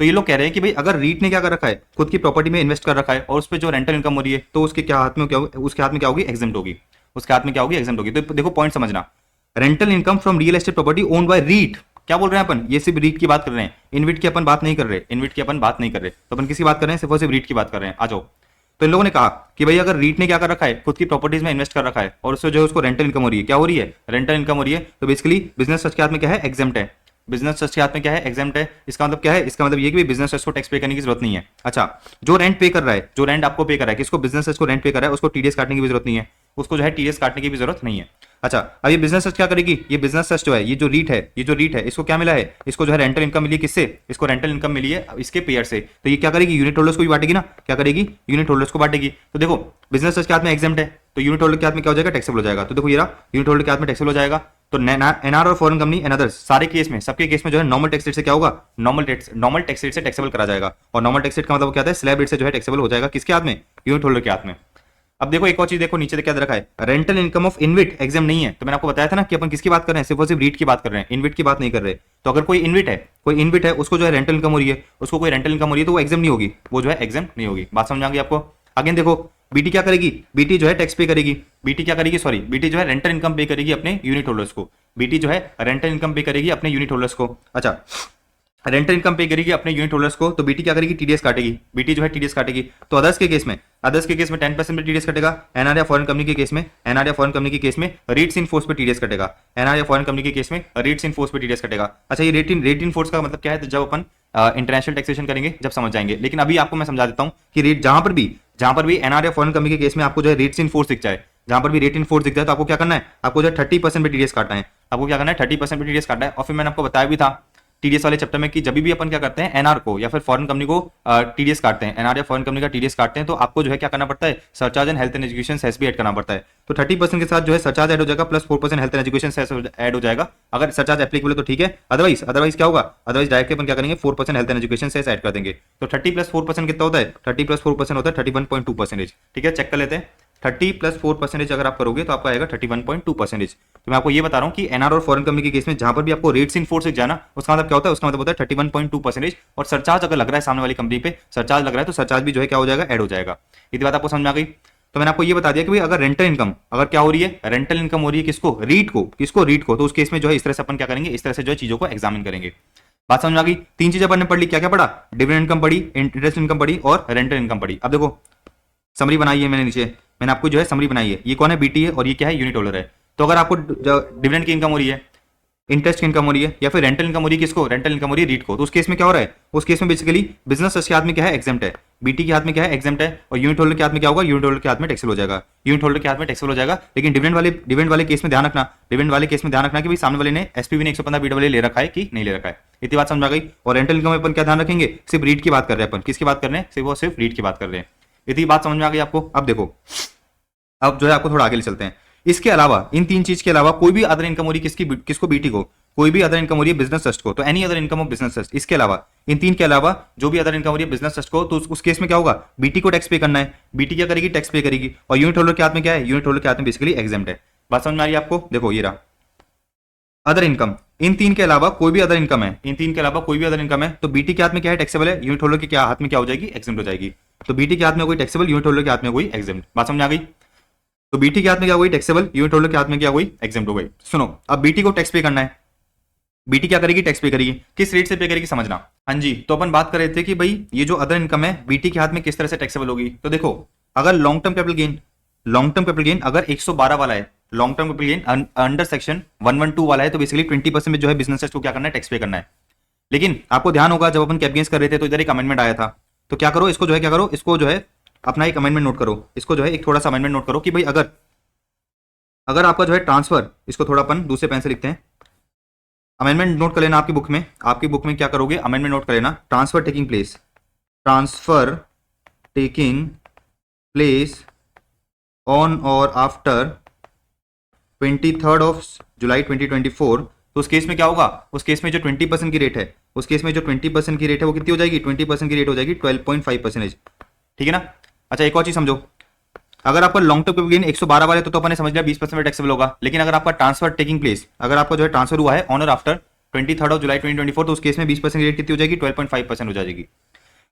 तो ये लोग कह रहे हैं कि भाई अगर रीट ने क्या कर रखा है, खुद की प्रॉपर्टी में इन्वेस्ट कर रखा है और उस पर जो रेंटल इनकम हो रही है, तो उसके क्या हाथ में क्या, उसके हाथ में क्या होगी, एग्जेम्प्ट होगी, उसके हाथ में क्या होगी, एग्जेम्प्ट होगी। तो देखो पॉइंट समझना, rental income from real estate property owned by REIT, क्या बोल रहे हैं अपन, ये सिर्फ रीट की बात कर रहे हैं, इनविट की अपन बात नहीं कर रहे, इनविट की अपन बात नहीं कर रहे, तो अपन किसी बात कर रहे हैं, सिर्फ और सिर्फ रीट की बात कर रहे हैं। आ जाओ। तो इन लोगों ने कहा कि भाई अगर रीट ने क्या कर रखा है, खुद की प्रॉपर्टीज में इन्वेस्ट कर रखा है और उससे जो है उसको रेंटल इनकम हो रही है, क्या हो रही है, रेंटल इनकम हो रही है, तो बेसिकली बिजनेस ट्रस्ट के हाथ में क्या है, एग्जेम्प्ट है, बिजनेस ट्रस्ट के हाथ में क्या है, एग्जेम्प्ट है। इसका मतलब क्या है, इसका मतलब ये कि बिजनेस ट्रस्ट को टैक्स पे करने की जरूरत नहीं है। अच्छा, जो रेंट पे कर रहा है, जो रेंट आपको पे कर रहा है, किसको, बिजनेस ट्रस्ट को रेंट पे कर रहा है, उसको टीडीएस काटने की भी जरूरत नहीं है, उसको जो है टीडीएस काटने की भी जरूरत नहीं है। अच्छा, अब ये बिजनेस ट्रस्ट क्या करेगी, ये बिजनेस ट्रस्ट जो है, ये जो रीट है, इसको क्या मिला है, इसको जो है रेंटल इनकम मिली है, किससे, इसको रेंटल इनकम मिली है इसके पेयर से। तो ये क्या करेगी, यूनिट होल्डर्स को भी बांटेगी ना, क्या करेगी, यूनिट होल्डर्स को बांटेगी। तो देखो बिजनेस ट्रस्ट के हाथ में एग्जेम्प्ट है, तो यूनिट होल्डर के हाथ में क्या हो जाएगा, टैक्सेबल हो जाएगा। तो देखो ये रहा, यूनिट होल्डर के हाथ में टैक्सेबल हो जाएगा। तो एनआर और फॉरेन कंपनी एंड अदर्स सारे केस में, सबके केस में जो है नॉर्मल टैक्स रेट से क्या होगा, नॉर्मल टैक्स रेट से टैक्सेबल करा जाएगा। और नॉर्मल टैक्स रेट का मतलब क्या होता है, स्लैब रेट से जो है टैक्सेबल हो जाएगा, किसके हाथ में, यूनिट होल्डर के हाथ में। अब देखो एक और चीज देखो, नीचे क्या रखा है, रेंटल इनकम ऑफ इनविट एग्जाम नहीं है। तो मैंने आपको बताया था ना कि अपन किसकी बात कर रहे हैं, सिर्फ और सिर्फ रीट की बात कर रहे हैं, इनविट की बात नहीं कर रहे। तो अगर कोई इनविट है, उसको जो है रेंटल इनकम हो रही है, उसको कोई रेंटल इनकम हो रही है, तो वो एग्जाम नहीं होगी, वो जो है एग्जाम नहीं होगी। बात समझ आ गई आपको? अगेन देखो, बीटी क्या करेगी, बीटी जो है टैक्स पे करेगी, बीटी क्या करेगी, सॉरी, बीटी जो है रेंटल इनकम पे करेगी अपने यूनिट होल्डर्स को, बीटी जो है रेंटल इनकम पे करेगी अपने यूनिट होल्डर्स को। अच्छा, रेंटल इनकम पे करेगी अपने यूनिट होल्डर्स को, तो बीटी क्या करेगी, टीडीएस काटेगी, बीटी जो है टीडीएस काटेगी। तो अदर्स के केस में 10% पे टीडीएस कटेगा, एनआर या फॉरेन कंपनी के केस में रेट्स इन फोर्स पे टीडीएस कटेगा, एनआर या फॉरेन कंपनी के केस में रेट्स इन फोर्स पे टीडीएस कटेगा। अच्छा, ये रेट इन फोर्स का मतलब क्या है, तो जब अपन इंटरनेशनल टैक्सेशन करेंगे जब समझ जाएंगे, लेकिन अभी आपको मैं समझा देता हूं कि रेट जहां पर भी एनआर या फॉरेन कंपनी के केस में आपको जो है रेट्स इन फोर्स दिख जाए, जहां पर भी रेट इन फोर्स दिख जाए, तो आपको क्या करना है, आपको जो है 30% पे टीडीएस काटना है, आपको क्या करना है, 30% पे टीडीएस काटना है। और फिर मैंने आपको बताया भी था टीडीएस वाले चैप्टर में कि जब भी अपन क्या करते हैं एनआर को या फिर फॉरेन कंपनी को टीडीएस काटते हैं, एनआर या फॉरेन कंपनी का टीडीएस काटते हैं, तो आपको जो है क्या करना पड़ता है, surcharge and health and education cess भी ऐड करना पड़ता है। तो 30% के साथ जो है सरचार्ज ऐड हो जाएगा plus 4% health and education cess add हो जाएगा। अगर सरचार्ज एप्लीकेबल है तो ठीक है, अदरवाइज क्या होगा, अदरवाइज डायरेक्टली अपन क्या करेंगे 4% health and education cess add कर देंगे। तो 30 प्लस 4% कितना होता है, 30 प्लस 4% होता है 31.2%। ठीक है, चेक कर लेते हैं। 30 प्लस 4% अगर आप करोगे तो आपका आएगा 31.2%। तो मैं आपको ये बता रहा हूँ कि एनआर और फॉरेन कंपनी के केस में जहां पर भी आपको रेट्स इन फोर्स जाना, उसका मतलब क्या होता है, उसका मतलब होता है 31.2%। और सरचार्ज अगर लग रहा है सामने वाली कंपनी पे, सरचार्ज लग रहा है तो सरचार्ज भी जो है क्या हो जाएगा, ऐड हो जाएगा। इतनी बात आपको समझ में आ गई। तो मैंने आपको ये बता दिया कि भाई अगर रेंटल इनकम अगर क्या हो रही है, रेंटल इनकम हो रही है किसको, रीट को, किसको, रीट को, तो उस केस में जो है इस तरह से अपन क्या करेंगे, इस तरह से जो है चीजों को एग्जामिन करेंगे। बात समझ में आ गई। 3 चीजें अपन ने पढ़ ली, क्या क्या पढ़ा, डिविडेंड इनकम पढ़ी, इंटरेस्ट इनकम पढ़ी और रेंटल इनकम पढ़ी। अब देखो समरी बनाई है मैंने नीचे, मैंने आपको जो है समरी बनाई है। ये कौन है, बीटी है और ये क्या है, यूनिट होल्डर है। तो अगर आपको डिविडेंड की इनकम हो रही है, इंटरेस्ट की इनकम हो रही है या फिर रेंटल इनकम हो रही है किसको, रेंटल इनकम हो रही है रीट को, तो उस केस में क्या हो रहा है, उस केस में बेसिकली बिजनेस ट्रस्ट के हाथ में क्या है, एग्जेम्प्ट है, बीटी के हाथ में क्या है, एग्जेम्प्ट है, और यूनिट होल्डर के हाथ में क्या होगा, यूनिट होल्डर के हाथ में टैक्सेबल हो जाएगा, यूनिट होल्डर के हाथ में टैक्सेबल हो जाएगा। लेकिन डिविडेंड वाले केस में ध्यान रखना, डिविडेंड वाले केस में ध्यान रखना कि भाई सामने वाले ने एसपीवी ने 115 बीट वाले ले रखा है कि नहीं ले रखा है। इतनी बात समझ आ गई। और रेंटल इनकम में अपन क्या ध्यान रखेंगे, सिर्फ रीट की बात कर रहे हैं अपन, किसकी बात कर रहे हैं, सिर्फ रीट की बात कर रहे हैं। इतनी बात समझ में आ गई आपको। अब देखो, अब जो है आपको थोड़ा आगे चलते हैं। इसके अलावा इन 3 चीज के अलावा कोई भी अदर इनकम हो रही है किसको, बीटी को, कोई भी अदर इनकम हो रही है बिजनेस ट्रस्ट को, तो any other income of business trust, इसके अलावा इन 3 के अलावा जो भी अदर इनकम हो रही है बिजनेस ट्रस्ट को, तो उस केस में क्या होगा, बीटी को टैक्स पे करना है। बीटी क्या करेगी, टैक्स पे करेगी। और यूनिट होल्डर के हाथ में क्या है, यूनिट होल्डर के हाथ में बेसिकली एग्जेम्प्ट है। बात समझ में आ रही है आपको। देखो ये रहा अदर इनकम, इन 3 के अलावा कोई भी अदर इनकम है, इन 3 के अलावा कोई भी अदर इनकम है, तो बीटी के हाथ में क्या है, टैक्सेबल है, यूनिट होल्डर के क्या हाथ में क्या हो जाएगी, एग्जेम्प्ट हो जाएगी। तो बीटी के हाथ में कोई टैक्सेबल, यूनिट होल्डर के हाथ में कोई एग्जेम्प्ट। बात समझ आ गई। तो बीटी के हाथ में क्या हुई, टैक्सेबल, यूनिट होल्डर के हाथ में क्या हुई, एग्जेम्प्ट हो गई। सुनो, अब बीटी को टैक्स पे करना है, बीटी क्या करेगी, टैक्स पे करेगी। किस रेट से पे करेगी समझना। हाँ जी, तो अपन बात कर रहे थे कि भाई ये जो अदर इनकम है बीटी के हाथ में किस तरह से टैक्सेबल होगी। तो देखो, अगर लॉन्ग टर्म कैपिटल गेन अगर 112 वाला है, long term capital gain under section 112 वाला है, तो बेसिकली 20% में जो है बिजनेस को क्या करना है, टैक्स पे करना है। लेकिन आपको ध्यान होगा जब अपन कैप गेन्स कर रहे थे तो इधर एक अमेंडमेंट आया था। तो क्या करो, इसको जो है क्या करो, इसको जो है अपना एक अमेंडमेंट नोट करो, इसको जो है एक थोड़ा सा अमेंडमेंट नोट करो कि भाई अगर आपका जो है ट्रांसफर, इसको थोड़ा अपन दूसरे पेन से लिखते हैं, अमेंडमेंट नोट कर लेना आपकी बुक में क्या करोगे, अमेंडमेंट नोट कर लेना, ट्रांसफर टेकिंग प्लेस ऑन और आफ्टर 23rd of July 2024। तो उस केस में क्या होगा, उस केस में जो 20% की रेट है, उस केस में जो 20% की रेट है वो कितनी हो जाएगी, 20% की रेट हो जाएगी 12.5%। ठीक है ना। अच्छा, एक और चीज समझो, अगर आपका लॉन्ग टर्म गेन 112 वाले तो अपन ने समझ लिया 20% में टैक्सेबल होगा। लेकिन अगर आपका ट्रांसफर टेकिंग प्लेस, अगर आपका जो है ट्रांसफर हुआ है ऑन और आफ्टर 23rd of July 2024, तो उस केस में 20% की रेट कितनी हो जाएगी, 12.5% हो जाएगी।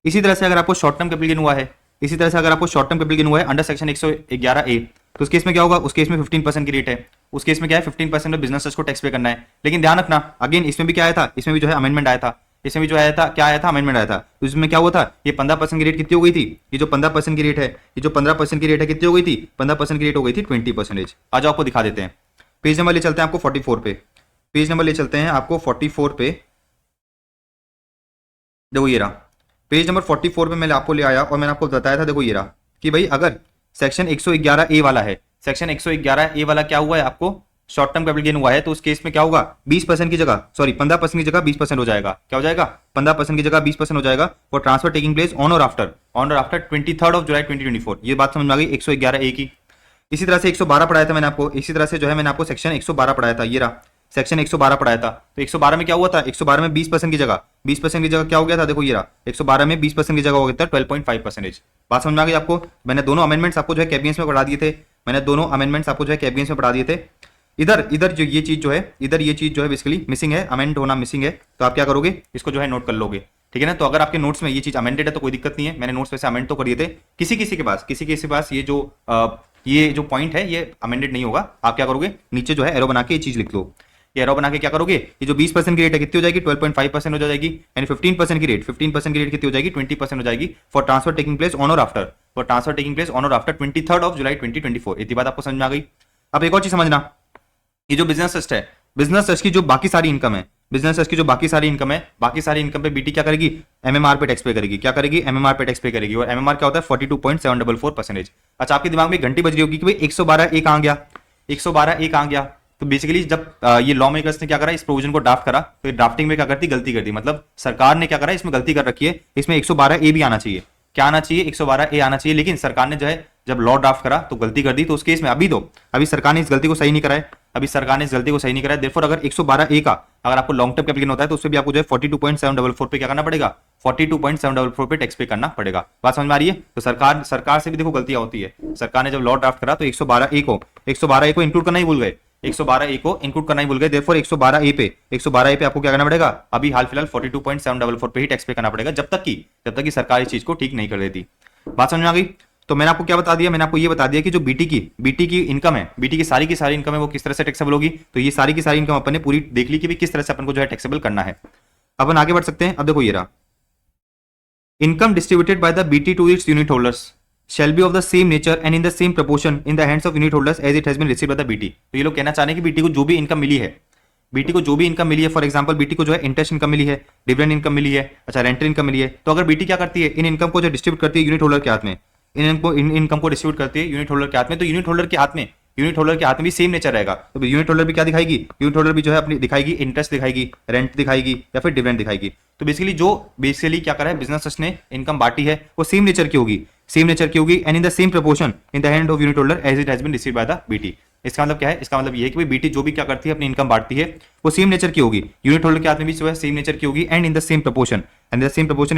इसी तरह से अगर आपको शॉर्ट टर्म कैपिटल गेन हुआ है, इसी तरह से अगर आपको शॉर्ट टर्म कैपिटल गेन हुआ है अंडर सेक्शन 111A, तो उस केस में क्या होगा, उस केस में 15% की रेट है, उस केस में क्या है 15% में बिजनेस को टैक्स पे करना है। लेकिन ध्यान रखना, अगेन इसमें भी क्या आया था, इसमें भी जो है अमेंडमेंट आया था, इसमें भी जो आया था, क्या आया था, अमेंडमेंट आया था। तो इसमें क्या हुआ था, ये 15% की रेट कितनी हो गई थी, ये जो 15% की रेट है, ये जो 15% की रेट है कितनी हो गई थी, 15% की रेट हो गई थी 20%। आज आपको दिखा देते हैं, पेज नंबर ले चलते हैं आपको 44 पे, पेज नंबर ले चलते हैं आपको 44 पे। देखो ये रहा पेज नंबर 44 पे मैंने आपको ले आया और मैंने आपको बताया था, देखो ये रहा कि भाई अगर सेक्शन 111A वाला है, सेक्शन 111A वाला क्या हुआ है, आपको शॉर्ट टर्म कैपिटल गेन हुआ है, तो उस केस में क्या होगा, 20% की जगह, सॉरी 15% की जगह 20% हो जाएगा। क्या हो जाएगा, 15% की जगह 20% हो जाएगा for transfer taking place on और आफ्टर 23rd of July 2024। ये बात समझ में आ गई 111A की। इसी तरह से 112 पढ़ाया था मैंने आपको, इसी तरह से जो है मैंने आपको सेक्शन 112 पढ़ाया था, ये रहा सेक्शन 112 पढ़ाया था। तो 112 में क्या हुआ था, 112 में 20% की जगह, 20% की जगह क्या हो गया था, देखो ये रहा 112 में 20% की जगह हो गया था 12.5%। बात समझ में आ गई आपको। मैंने दोनों अमेंडमेंट्स आपको जो है कैबिनेट्स में पढ़ा दिए थे, मैंने दोनों अमेंडमेंट्स आपको जो है कैबिनेट्स में पढ़ा दिए थे। इधर जो ये चीज जो है, इधर ये चीज जो है बेसिकली मिसिंग है, अमेंड होना मिसिंग है। तो आप क्या करोगे, इसको जो है नोट कर लोगे, ठीक है ना। तो अगर आपके नोट्स में ये चीज अमेंडेड है तो कोई दिक्कत नहीं है, मैंने नोट्स वैसे अमेंड तो कर दिए थे। किसी किसी के पास ये जो पॉइंट है ये अमेंडेड नहीं होगा। आप क्या करोगे, नीचे जो है एरो बना के ये चीज लिख लो, ये एरो बना के क्या करोगे, ये जो 20% की रेट है कितनी हो जाएगी, 12.5% हो जाएगी, यानी 15% की रेट कितनी हो जाएगी, 20% हो जाएगी for transfer taking place on और आफ्टर 23rd of July 2024। इतनी बात आपको समझ में आ गई। अब एक और चीज समझना, ये जो बिजनेस ट्रस्ट है, बिजनेस ट्रस्ट की जो बाकी सारी इनकम है, बिजनेस ट्रस्ट की जो बाकी सारी इनकम पे बीटी क्या करेगी, एमएमआर पे टैक्स पे करेगी। क्या करेगी, एमएमआर पे टैक्स पे करेगी। और एमएमआर क्या होता है 42.744%। अच्छा, आपके दिमाग में घंटी बज रही होगी कि भाई 112A कहां गया, 112A कहां गया। तो बेसिकली जब ये लॉ मेकर्स ने क्या करा, इस प्रोविजन को ड्राफ्ट करा, तो ड्राफ्टिंग में क्या करती, गलती कर दी, मतलब सरकार ने क्या करा, इसमें गलती कर रखी है, इसमें 112 ए भी आना चाहिए, क्या आना चाहिए, 112 ए आना चाहिए, लेकिन सरकार ने जो है जब लॉ ड्राफ्ट करा तो गलती कर दी, तो उस केस में अभी सरकार ने इस गलती को सही नहीं कराया, अभी सरकार ने इस गलती को सही नहीं कराया, देयरफॉर अगर 112 ए का अगर आपको लॉन्ग टर्म कैपिटल होता है तो उससे भी आपको जो है 42.744 पे क्या करना पड़ेगा, 42.744 पे टैक्स पे करना पड़ेगा। बात समझ में आ रही है? तो सरकार से भी देखो गलतियां होती है, सरकार ने जब लॉ ड्राफ्ट करा तो 112 ए को इंक्लूड करना ही भूल गए, 112 ए को इंक्लूड करना ही भूल गए, देयरफॉर 112 ए पे आपको क्या करना पड़ेगा, अभी हाल फिलहाल 42.744 पे ही टैक्स पे करना पड़ेगा, जब तक कि सरकार इस चीज को ठीक नहीं कर देती। बात समझ में आ गई? तो मैंने आपको क्या बता दिया, मैंने आपको ये बता दिया कि जो बीटी की इनकम है, बीटी की सारी इनकम है वो किस तरह से टैक्सेबल होगी। तो ये सारी इनकम अपन ने पूरी देख ली कि भी किस तरह से अपन को जो है टैक्सेबल करना है। अपन आगे बढ़ सकते हैं। अब देखो ये रहा, income distributed by the BT to its unit holders shall be of the same nature and in the same proportion in the hands of unit holders as it has been received by the BT। तो ये लोग कहना चाह रहे हैं कि बीटी को जो भी इनकम मिली है, फॉर एग्जांपल बीटी को जो है इंटरेस्ट इनकम मिली है, डिविडेंड इनकम मिली है, अच्छा रेंटल इनकम मिली है, तो अगर बीटी क्या करती है, इन इनकम को जो डिस्ट्रीब्यूट करती है यूनिट होल्डर के हाथ में, इन इनकम को डिस्ट्रीब्यूट करती है यूनिट होल्डर के हाथ में, तो यूनिट होल्डर के हाथ में भी सेम नेचर रहेगा। तो यूनिट होल्डर भी क्या दिखाएगी, यूनिट होल्डर भी जो है अपनी दिखाएगी इंटरेस्ट दिखाएगी, रेंट दिखाएगी या फिर डिविडेंड दिखाएगी। तो बेसिकली क्या करा है बिजनेस ट्रस्ट ने इनकम बांटी है वो सेम नेचर की होगी and in the same proportion in the hand of unit holder as it has been received by the BT. इसका मतलब क्या है, इसका मतलब ये है कि बीटी जो भी क्या करती है अपनी इनकम बांटती है वो सेम नेचर की होगी, यूनिट होल्डर के हाथ में भी जो है सेम नेचर की होगी and in the same proportion in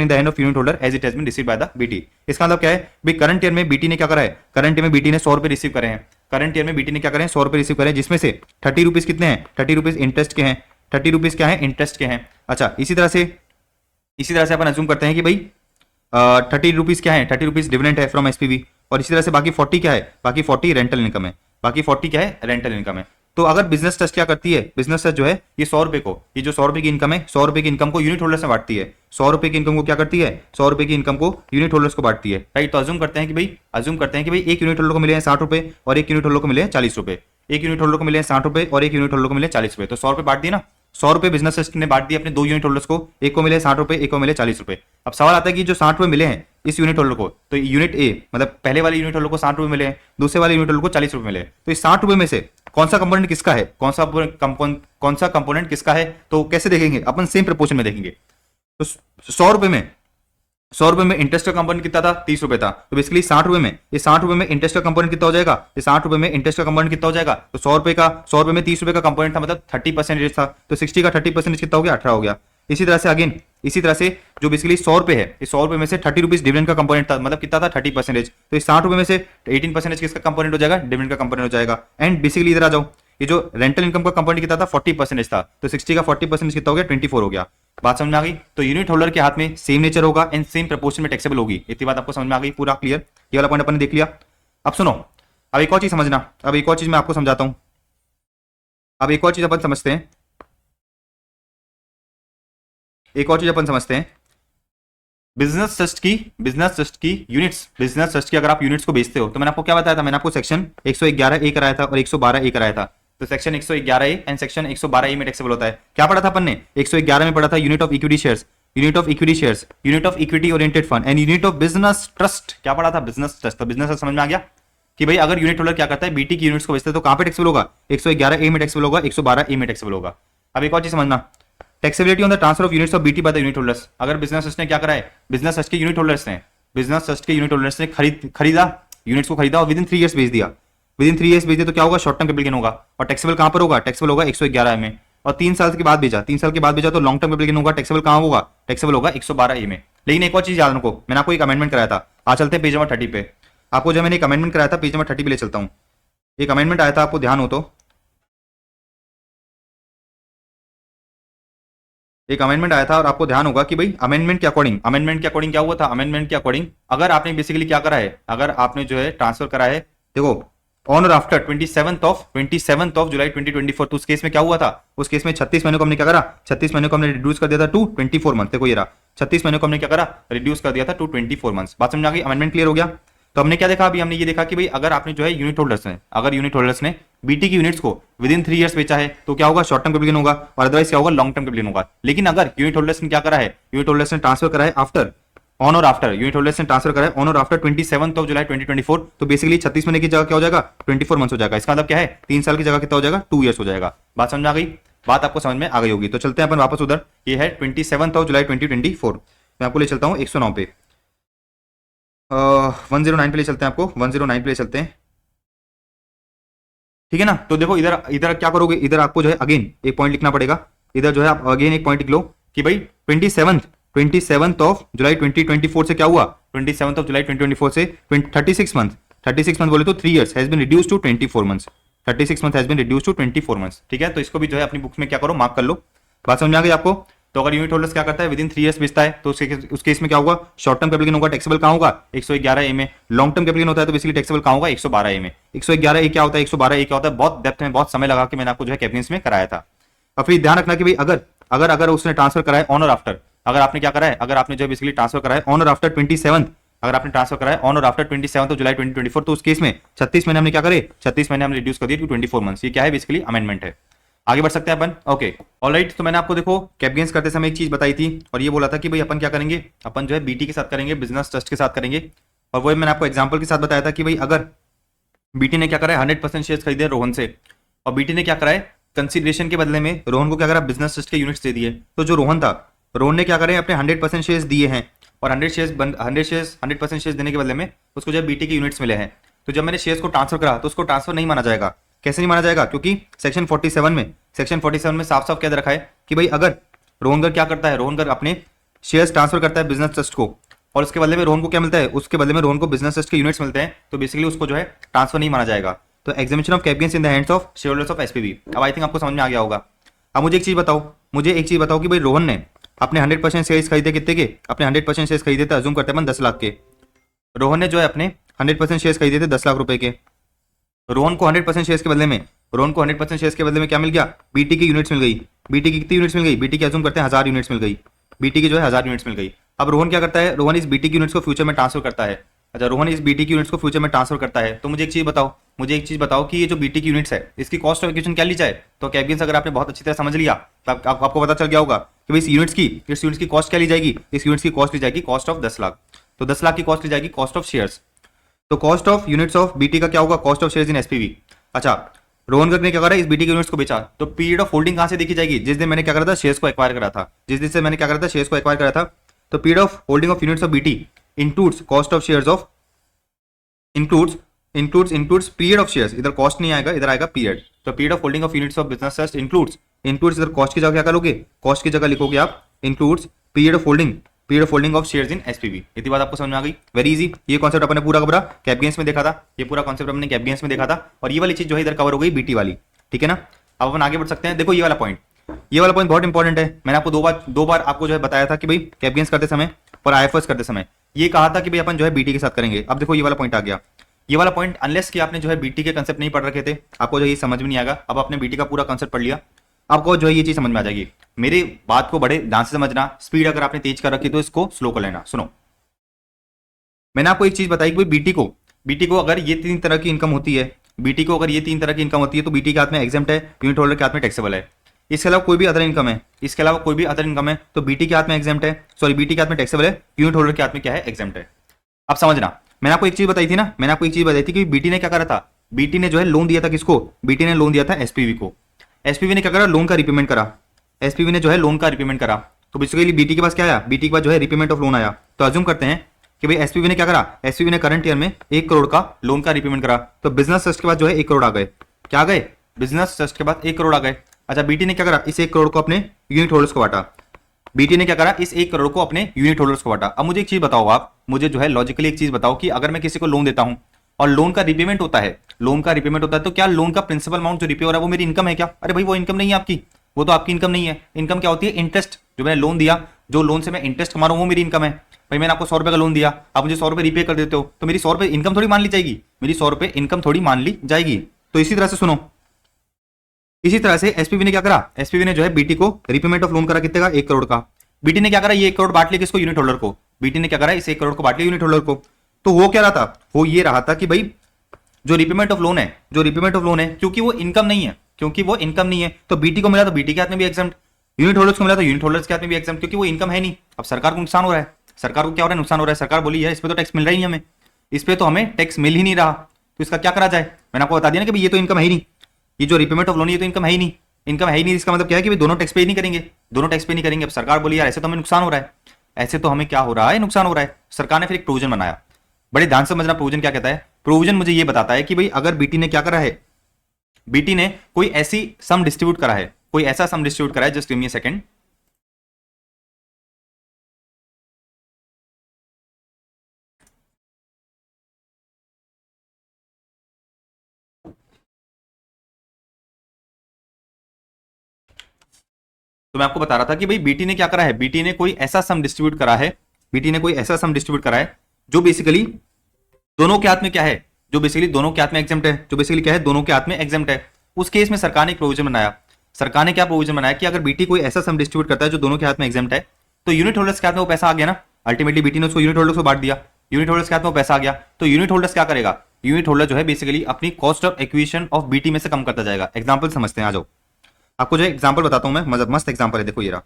the hand of unit holder as it has been received by the BT. इसका मतलब क्या है भाई, करंट ईयर में बीटी ने क्या करा है, करंट ईयर में बीटी ने 100 रुपए रिसीव करे हैं, करंट ईयर में बीटी ने क्या करें 100 रुपए रिसीव करें, जिसमें से 30 रुपीज कितने हैं, 30 रुपीज इंटरेस्ट के हैं, 30 रुपीज क्या है इंटरेस्ट के हैं। अच्छा इसी तरह से अपन अज्यूम करते हैं कि भाई 30 रुपीज क्या है, 30 रुपीज डिविडेंड है फ्रॉम एसपीवी, और इसी तरह से बाकी 40 क्या है, बाकी 40 रेंटल इनकम है, बाकी 40 क्या है रेंटल इनकम है। तो अगर बिजनेस ट्रस्ट क्या करती है, बिजनेस ट्रस्ट जो है ये 100 रुपए को, ये जो 100 रुपए की इनकम है 100 रुपए की इनकम को यूनिट होल्डर्स में बांटती है, 100 रुपए की इनकम को क्या करती है, 100 रुपए की इनकम को यूनिट होल्डर्स को बांटती है, राइट। तो अज्यूम करते हैं कि भाई एक यूनिट होल्डर को मिले हैं 60 रुपए और एक यूनिट होल्डर को मिले हैं 40 रुपए, एक यूनिट होल्डर को मिले हैं 60 रुपए और एक यूनिट होल्डर को मिले 40 रुपए, तो 100 रुपए बांट दिए ना, 100 रुपए बिजनेस ट्रस्ट ने बांट दिए अपने दो यूनिट होल्डर्स को, एक को मिले 60 रुपए एक को मिले 40 रुपए। अब सवाल आता है कि जो 60 रुपए मिले हैं इस यूनिट होल्डर को, तो यूनिट ए मतलब पहले वाले यूनिट होल्डर को 60 रुपए मिले हैं, दूसरे वाले यूनिट होल्डर को 40 रुपए मिले हैं, तो इस 60 रुपए में से कौन सा कंपोनेंट किसका है, कौन सा कंपोनेंट किसका है, तो कैसे देखेंगे अपन, सेम प्रोपोर्शन में देखेंगे। तो 100 रुपए में इंटरेस्ट का कंपोनेंट कितना था, 30 रुपए था, तो बेसिकली 60 रुपए में, ये 60 रुपए में इंटरेस्ट का कंपोनेंट कितना हो जाएगा, ये 60 रुपए में इंटरेस्ट का कंपोनेंट कितना हो जाएगा, तो 100 रुपए में 30 रुपए का कंपोनेंट था, मतलब 30% था, तो 60 का 30% कितना हो गया, 18 हो गया। इसी तरह से जो बेसिकली 100 रुपए है, इस 100 रुपए में से 30 रुपीज डिविडेंड का कंपोनेंट था, मतलब कितना था 30%, तो इस 60 रुपए में से 18% किसका कंपोनेंट हो जाएगा, डिविडेंड का कंपोनेंट हो जाएगा। एंड बेसिकली इधर आ जाओ, ये जो रेंटल इनकम का कंपोनेंट कितना था 40% था, तो 60 का 40% कितना हो गया, 24 हो गया। बात समझ में आ गई? तो यूनिट होल्डर के हाथ में सेम नेचर होगा एंड सेम प्रोपोर्शन में टैक्सेबल होगी, इतनी बात आपको समझ में आ गई, पूरा क्लियर, ये वाला पॉइंट अपन ने देख लिया। अब सुनो, अब एक और चीज समझना, अब एक और चीज मैं आपको समझाता हूं, अब एक और चीज अपन समझते हैं, बिजनेस ट्रस्ट की यूनिट्स, अगर आप यूनिट्स को बेचते हो, तो मैंने आपको क्या बताया था, मैंने आपको सेक्शन 111 ए कराया था और 112 ए कराया था। तो सेक्शन 111 ए एंड सेक्शन 112 ए में टैक्सेबल होता है। क्या पढ़ा था अपन ने, 111 में पढ़ा था unit of equity shares, unit of equity oriented fund and unit of business trust. क्या पढ़ा था, बिजनेस ट्रस्ट। तो बिजनेस समझ में आ गया कि भाई अगर यूनिट होल्डर क्या करता है, बीटी की यूनिट्स को बेचता है, तो कहां पे टैक्सेबल होगा, 111 ए में टैक्सेबल होगा, 112 ए में टैक्सेबल होगा। अब एक और चीज समझना, taxability on the transfer of units of BT bye the unit holders. अगर बिजनेस ट्रस्ट ने क्या करा है, बिजनेस ट्रस्ट के यूनिट होल्डर्स ने खरीदा यूनिट्स को, खरीदा और विद इन 3 इयर्स बेच दिया, तो क्या होगा, शॉर्ट टर्म कैपिटल गेन होगा। और टैक्सेबल कहां पर होगा, टैक्सेबल होगा 111 में। और 3 साल के बाद बेचा तो लॉन्ग टर्म कैपिटल गेन होगा, टैक्सेबल कहां होगा, टैक्सेबल होगा 112 ए में। लेकिन एक और चीज याद रखो, मैंने आपको एक अमेंडमेंट कराया था, आज चलते हैं पेज नंबर 30 पे। आपको जो मैंने एक अमेंडमेंट कराया था, पेज नंबर 30 पे ले चलता हूं। एक अमेंडमेंट आया था, आपको ध्यान हो तो, एक अमेंडमेंट आया था और आपको ध्यान होगा कि भाई अमेंडमेंट के अकॉर्डिंग क्या हुआ था, अमेंडमेंट के अकॉर्डिंग अगर आपने बेसिकली क्या करा है, अगर आपने जो है ट्रांसफर करा है, देखो ऑन और आफ्टर 27th ऑफ जुलाई 2024, तो उस केस में क्या हुआ था, उस केस में 36 महीने को हमने क्या करा, 36 महीने को हमने रिड्यूस कर दिया था टू 24 मंथ। देखो ये रहा, 36 महीने को हमने क्या करा, रिड्यूस कर दिया था टू 24 मंथ्स। बात समझ आ गई, अमेंडमेंट क्लियर हो गया। तो हमने क्या देखा, अभी हमने ये देखा कि भाई अगर आपने जो है यूनिट होल्डर्स ने बीटी की यूनिट्स को विद इन 3 इयर्स बेचा है, तो क्या होगा, शॉर्ट टर्म कैपिटल गेन होगा, और अदरवाइज क्या होगा, लॉन्ग टर्म कैपिटल गेन होगा। लेकिन अगर यूनिट होल्डर्स ने क्या करा है, यूनिट होल्डर्स ने ट्रांसफर करा है आफ्टर ऑन और आफ्टर यूनिट होल्डर्स ने ट्रांसफर करा है ऑन और आफ्टर 27 ऑफ जुलाई 2024, तो बेसिकली 36 महीने की जगह क्या हो जाएगा 24 मंथ्स हो जाएगा। इसका मतलब क्या है 3 साल की जगह कितना हो जाएगा 2 ईयर्स हो जाएगा। बात समझ में आ गई, बात आपको समझ में आ गई होगी। तो चलते हैं अपन वापस उधर, ये है 27 ऑफ जुलाई 2024, मैं आपको ले चलता हूँ 109 पे, 109 पे ले चलते हैं आपको, 109 पे ले चलते हैं, ठीक है ना। तो देखो इधर इधर क्या करोगे, इधर आपको जो है अगेन एक पॉइंट लिखना पड़ेगा, इधर जो है आप अगेन एक पॉइंट लिख लो कि भाई 27 ऑफ जुलाई 2024 से क्या हुआ, 27 ऑफ जुलाई 2024 से 36 मंथ, 36 मंथ बोले तो 3 years has been reduce to 24 months, 36 month has been reduce to 24 months, ठीक है। तो इसको भी जो है अपनी बुक्स में क्या करो मार्क कर लो। बात समझ में आ गई आपको। तो अगर यूनिट होल्डर्स क्या करता है विद इन 3 इयर्स बेचता है, तो उस केस में क्या होगा, शॉर्ट टर्म कैपिटल गेन होगा, टैक्सेबल कहां होगा 111 ए में, लॉन्ग टर्म कैपिटल गेन होता है तो बेसिकली टैक्सेबल कहां होगा 112 ए में। 111 ए क्या होता है, 112 ए क्या होता है, बहुत डेप्थ में बहुत समय लगा के मैंने आपको जो है कैपिटल में कराया था। अब फिर ध्यान रखना कि भाई अगर उसने ट्रांसफर कराया ऑन और आफ्टर, अगर आपने क्या करा है, अगर आपने जो बेसिकली ट्रांसफर कराया ऑन और आफ्टर 27, अगर आपने ट्रांसफर कराया ऑन और आफ्टर 27 जुलाई 2024, तो उस केस में 36 महीने हमने क्या करे, 36 महीने हमने रिड्यूस कर दिया टू 24 मंथ्स। ये क्या है बेसिकली अमेंडमेंट है। आगे बढ़ सकते हैं अपन। ओके ऑलराइट, तो मैंने आपको देखो कैप गेन्स करते समय एक चीज बताई थी और ये बोला था कि भाई अपन क्या करेंगे, अपन जो है बीटी के साथ करेंगे, बिजनेस ट्रस्ट के साथ करेंगे। और वो मैंने आपको एग्जांपल के साथ बताया था कि भाई अगर बीटी ने क्या करा है 100% शेयर्स खरीदे रोहन से, और बीटी ने क्या करा है कंसिडरेशन के बदले में रोहन को क्या करा बिजनेस ट्रस्ट के यूनिट्स दे दिए। तो जो रोहन था, रोहन ने क्या करे अपने 100% शेयर्स दिए हैं, और 100% शेयर्स देने के बदले में उसको जो बीटी के यूनिट्स मिले हैं। तो जब मैंने शेयर्स को ट्रांसफर करा तो उसको ट्रांसफर नहीं माना जाएगा। कैसे नहीं माना जाएगा, क्योंकि सेक्शन 47 में साफ साफ क्या रखा है कि भाई अगर रोहनगर क्या करता है, रोहनगर अपने शेयर्स ट्रांसफर करता है बिजनेस ट्रस्ट को, और उसके बदले में रोहन को क्या मिलता है, उसके बदले में रोहन को बिजनेस ट्रस्ट के यूनिट्स मिलते हैं, तो बेसिकली उसको जो है ट्रांसफर नहीं माना जाएगा। तो examination of cap gains in the hands of share holders of SPV. अब आई थिंक आपको समझ में आ गया होगा। अब मुझे एक चीज बताओ कि भाई रोहन ने अपने 100% शेयर्स खरीदे कितने के, अपने 100% शेयर्स खरीदे थे, अज्यूम करते हैं 10 लाख के। रोहन ने जो है अपने 100% शेयर्स खरीदे थे 10 लाख रुपए के। रोहन को 100% शेयर्स के बदले में क्या मिल गया, बीटी की यूनिट्स मिल गई। बीटी की कितनी यूनिट्स मिल गई, बीटी की अज्यूम करते हैं 1000 यूनिट्स मिल गई, बीटी की जो है 1000 यूनिट्स मिल गई। अब रोहन क्या करता है, रोहन इस बीटी की यूनिट्स को फ्यूचर में ट्रांसफर करता है। अच्छा, रोहन इस बीटी की यूनिट्स को फ्यूचर में ट्रांसफर करता है, तो मुझे एक चीज बताओ कि ये जो बीटी की यूनिट्स है इसकी कॉस्ट ऑफ एक्विजिशन क्या ली जाए। तो कैप गेन्स अगर आपने बहुत अच्छी तरह समझ लिया तो आपको पता चल गया होगा कि भाई इस यूनिट्स की कॉस्ट क्या ली जाएगी, इस यूनिट्स की कॉस्ट ली जाएगी कॉस्ट ऑफ 10 लाख। तो 10 लाख की कॉस्ट ली जाएगी कॉस्ट ऑफ शेयर्स। तो cost of units of BT का क्या होगा, cost of shares in SPV. अच्छा, रोहनगर ने क्या करा, इस बीटी के यूनिट्स को बेचा, तो पीरियड ऑफ होल्डिंग कहां से देखी जाएगी, जिस दिन मैंने क्या करा था, शेयर्स को एक्वायर करा था, तो period of holding of units of BT includes cost of shares of includes period of shares. इधर कॉस्ट नहीं आएगा, इधर आएगा पीरियड। तो period of holding of units of business trust includes इधर कॉस्ट की जगह क्या करोगे, कॉस्ट की जगह लिखोगे आप includes period of holding of shares in SPV. इतनी बात आपको समझ में आ गई, वेरी इजी। ये कॉन्सेप्ट अपने पूरा का पूरा कैप गेन्स में देखा था, और ये वाली चीज जो है इधर कवर हो गई बीटी वाली, ठीक है ना। अब अपन आगे बढ़ सकते हैं। देखो ये वाला पॉइंट बहुत इंपॉर्टेंट है। मैंने आपको दो बार आपको जो है बताया था कि भाई कैप गेन्स करते समय और आईएफएस करते समय ये कहा था कि भाई अपन जो है बीटी के साथ करेंगे। अब देखो ये वाला पॉइंट आ गया, ये वाला पॉइंट अनलेस कि आपने जो है बीटी के कंसेप्ट नहीं पढ़ रखे थे, आपको जो ये समझ में नहीं आएगा। अब आपने बीटी का पूरा कंसेप्ट पढ़ लिया, आपको जो है ये चीज समझ में आ जाएगी। मेरी बात को बड़े ध्यान से समझना, स्पीड अगर आपने तेज कर रखी तो इसको स्लो कर लेना। सुनो, मैंने आपको एक चीज बताई कि भाई बीटी को अगर ये 3 तरह की इनकम होती है, तो बीटी के हाथ में एग्जेम्प्ट है, यूनिट होल्डर के हाथ में टैक्सेबल है। इसके अलावा कोई भी अदर इनकम है, तो बीटी के हाथ में एग्जेम्प्ट है, सॉरी बीटी के हाथ में टैक्सेबल है, यूनिट होल्डर के हाथ में क्या है, एग्जेम्प्ट है। अब समझना, मैंने आपको एक चीज बताई थी कि बीटी ने क्या करा था, बीटी ने जो है लोन दिया था किसको, बीटी ने लोन दिया था एसपीवी को। एसपीवी ने क्या करा, लोन का रिपेमेंट करा। तो बेसिकली बीटी के पास क्या आया, बीटी के पास जो है रिपेमेंट ऑफ लोन आया। तो अज्यूम करते हैं कि भाई एसपीवी ने क्या करा, एसपीवी ने करंट ईयर में 1 करोड़ का लोन का रिपेमेंट करा। तो बिजनेस ट्रस्ट के बाद जो है 1 करोड़ आ गए, क्या आ गए, बिजनेस ट्रस्ट के बाद 1 करोड़ आ गए। अच्छा, बीटी ने क्या करा, इस 1 करोड़ को अपने यूनिट होल्डर्स को बांटा। अब मुझे एक चीज बताओ, आप मुझे जो है लॉजिकली एक चीज बताओ कि अगर मैं किसी को लोन देता हूं और लोन का रिपेमेंट होता है, तो क्या लोन का प्रिंसिपल अमाउंट जो रिपे हो रहा है वो मेरी इनकम है क्या? अरे भाई वो इनकम नहीं है आपकी, वो तो आपकी इनकम नहीं है। इनकम क्या होती है, इंटरेस्ट। जो मैंने लोन दिया, जो लोन से मैं इंटरेस्ट कमा रहा हूं वो मेरी इनकम है। भाई मैंने आपको 100 रुपए का लोन दिया, आप मुझे 100 रुपए रिपे कर देते हो, तो मेरी 100 रुपए इनकम थोड़ी मान ली जाएगी, मेरी 100 रुपए इनकम थोड़ी मान ली जाएगी। तो इसी तरह से सुनो, इसी तरह से एसपीवी ने क्या करा, एसपीवी ने जो है बीटी को रिपेमेंट ऑफ लोन करा कितने का, 1 करोड़ का। बीटी ने क्या करा, ये 1 करोड़ बांट लिया किसको, यूनिट होल्डर को। बीटी ने क्या करा, इस 1 करोड़ को बांट लिया यूनिट होल्डर को। तो वो क्या रहा था, वो ये रहा था कि भाई जो रिपेमेंट ऑफ लोन है, क्योंकि वो इनकम नहीं है, तो बीटी को मिला तो बीटी के हाथ में भी एग्जाम्प्ट, यूनिट होल्डर्स को मिला तो यूनिट होल्डर्स के हाथ में भी एग्जाम्प्ट, क्योंकि वो इनकम है नहीं। अब सरकार को नुकसान हो रहा है, सरकार को क्या हो रहा है, नुकसान हो रहा है। सरकार बोली है इस पे तो टैक्स मिल रहा ही नहीं हमें, इस पे तो हमें टैक्स मिल ही नहीं रहा, तो इसका क्या करा जाए। मैंने आपको बता दिया ना कि भाई ये तो इनकम है ही नहीं, ये जो रिपेमेंट ऑफ लोन ये तो इनकम है ही नहीं, इनकम है ही नहीं। इसका मतलब क्या है कि भाई दोनों टैक्स पे ही नहीं करेंगे, दोनों टैक्स पे नहीं करेंगे। अब सरकार बोली यार ऐसे तो हमें नुकसान हो रहा है, ऐसे तो हमें क्या हो रहा है, नुकसान हो रहा है। सरकार ने फिर एक प्रोविजन बनाया, बड़े ध्यान से समझना प्रोविजन क्या कहता है। प्रोविजन मुझे ये बताता है कि भाई अगर बीटी ने क्या करा है, बीटी ने कोई ऐसी सम डिस्ट्रीब्यूट करा है, कोई ऐसा सम डिस्ट्रीब्यूट करा है, just give me a second. तो मैं आपको बता रहा था कि भाई बीटी ने क्या करा है, बीटी ने कोई ऐसा सम डिस्ट्रीब्यूट करा है, बीटी ने कोई ऐसा सम डिस्ट्रीब्यूट करा है जो बेसिकली दोनों के हाथ में क्या है, जो बेसिकली दोनों के हाथ में एग्जेम्प्ट है, जो बेसिकली क्या है, दोनों के हाथ में एग्जेम्प्ट है। उस केस में सरकार ने एक प्रोविजन बनाया। सरकार ने क्या प्रोविजन बनाया कि अगर बीटी कोई ऐसा सम डिस्ट्रीब्यूट करता है जो दोनों के हाथ में एग्जेम्प्ट है, तो यूनिट होल्डर्स के हाथ में वो पैसा आ गया ना, अल्टीमेटली बीटी ने उसको यूनिट होल्डर्स को बांट दिया, यूनिट होल्डर्स के हाथ में वो पैसा आ गया। तो यूनिट होल्डर्स क्या करेगा, यूनिट होल्डर जो है बेसिकली अपनी cost of acquisition of BT में से कम करता जाएगा। एग्जाम्पल समझते हैं, आ जाओ आपको जो है एग्जाम्पल बताता हूं मैं, मस्त एग्जाम्पल है, देखो ये रहा।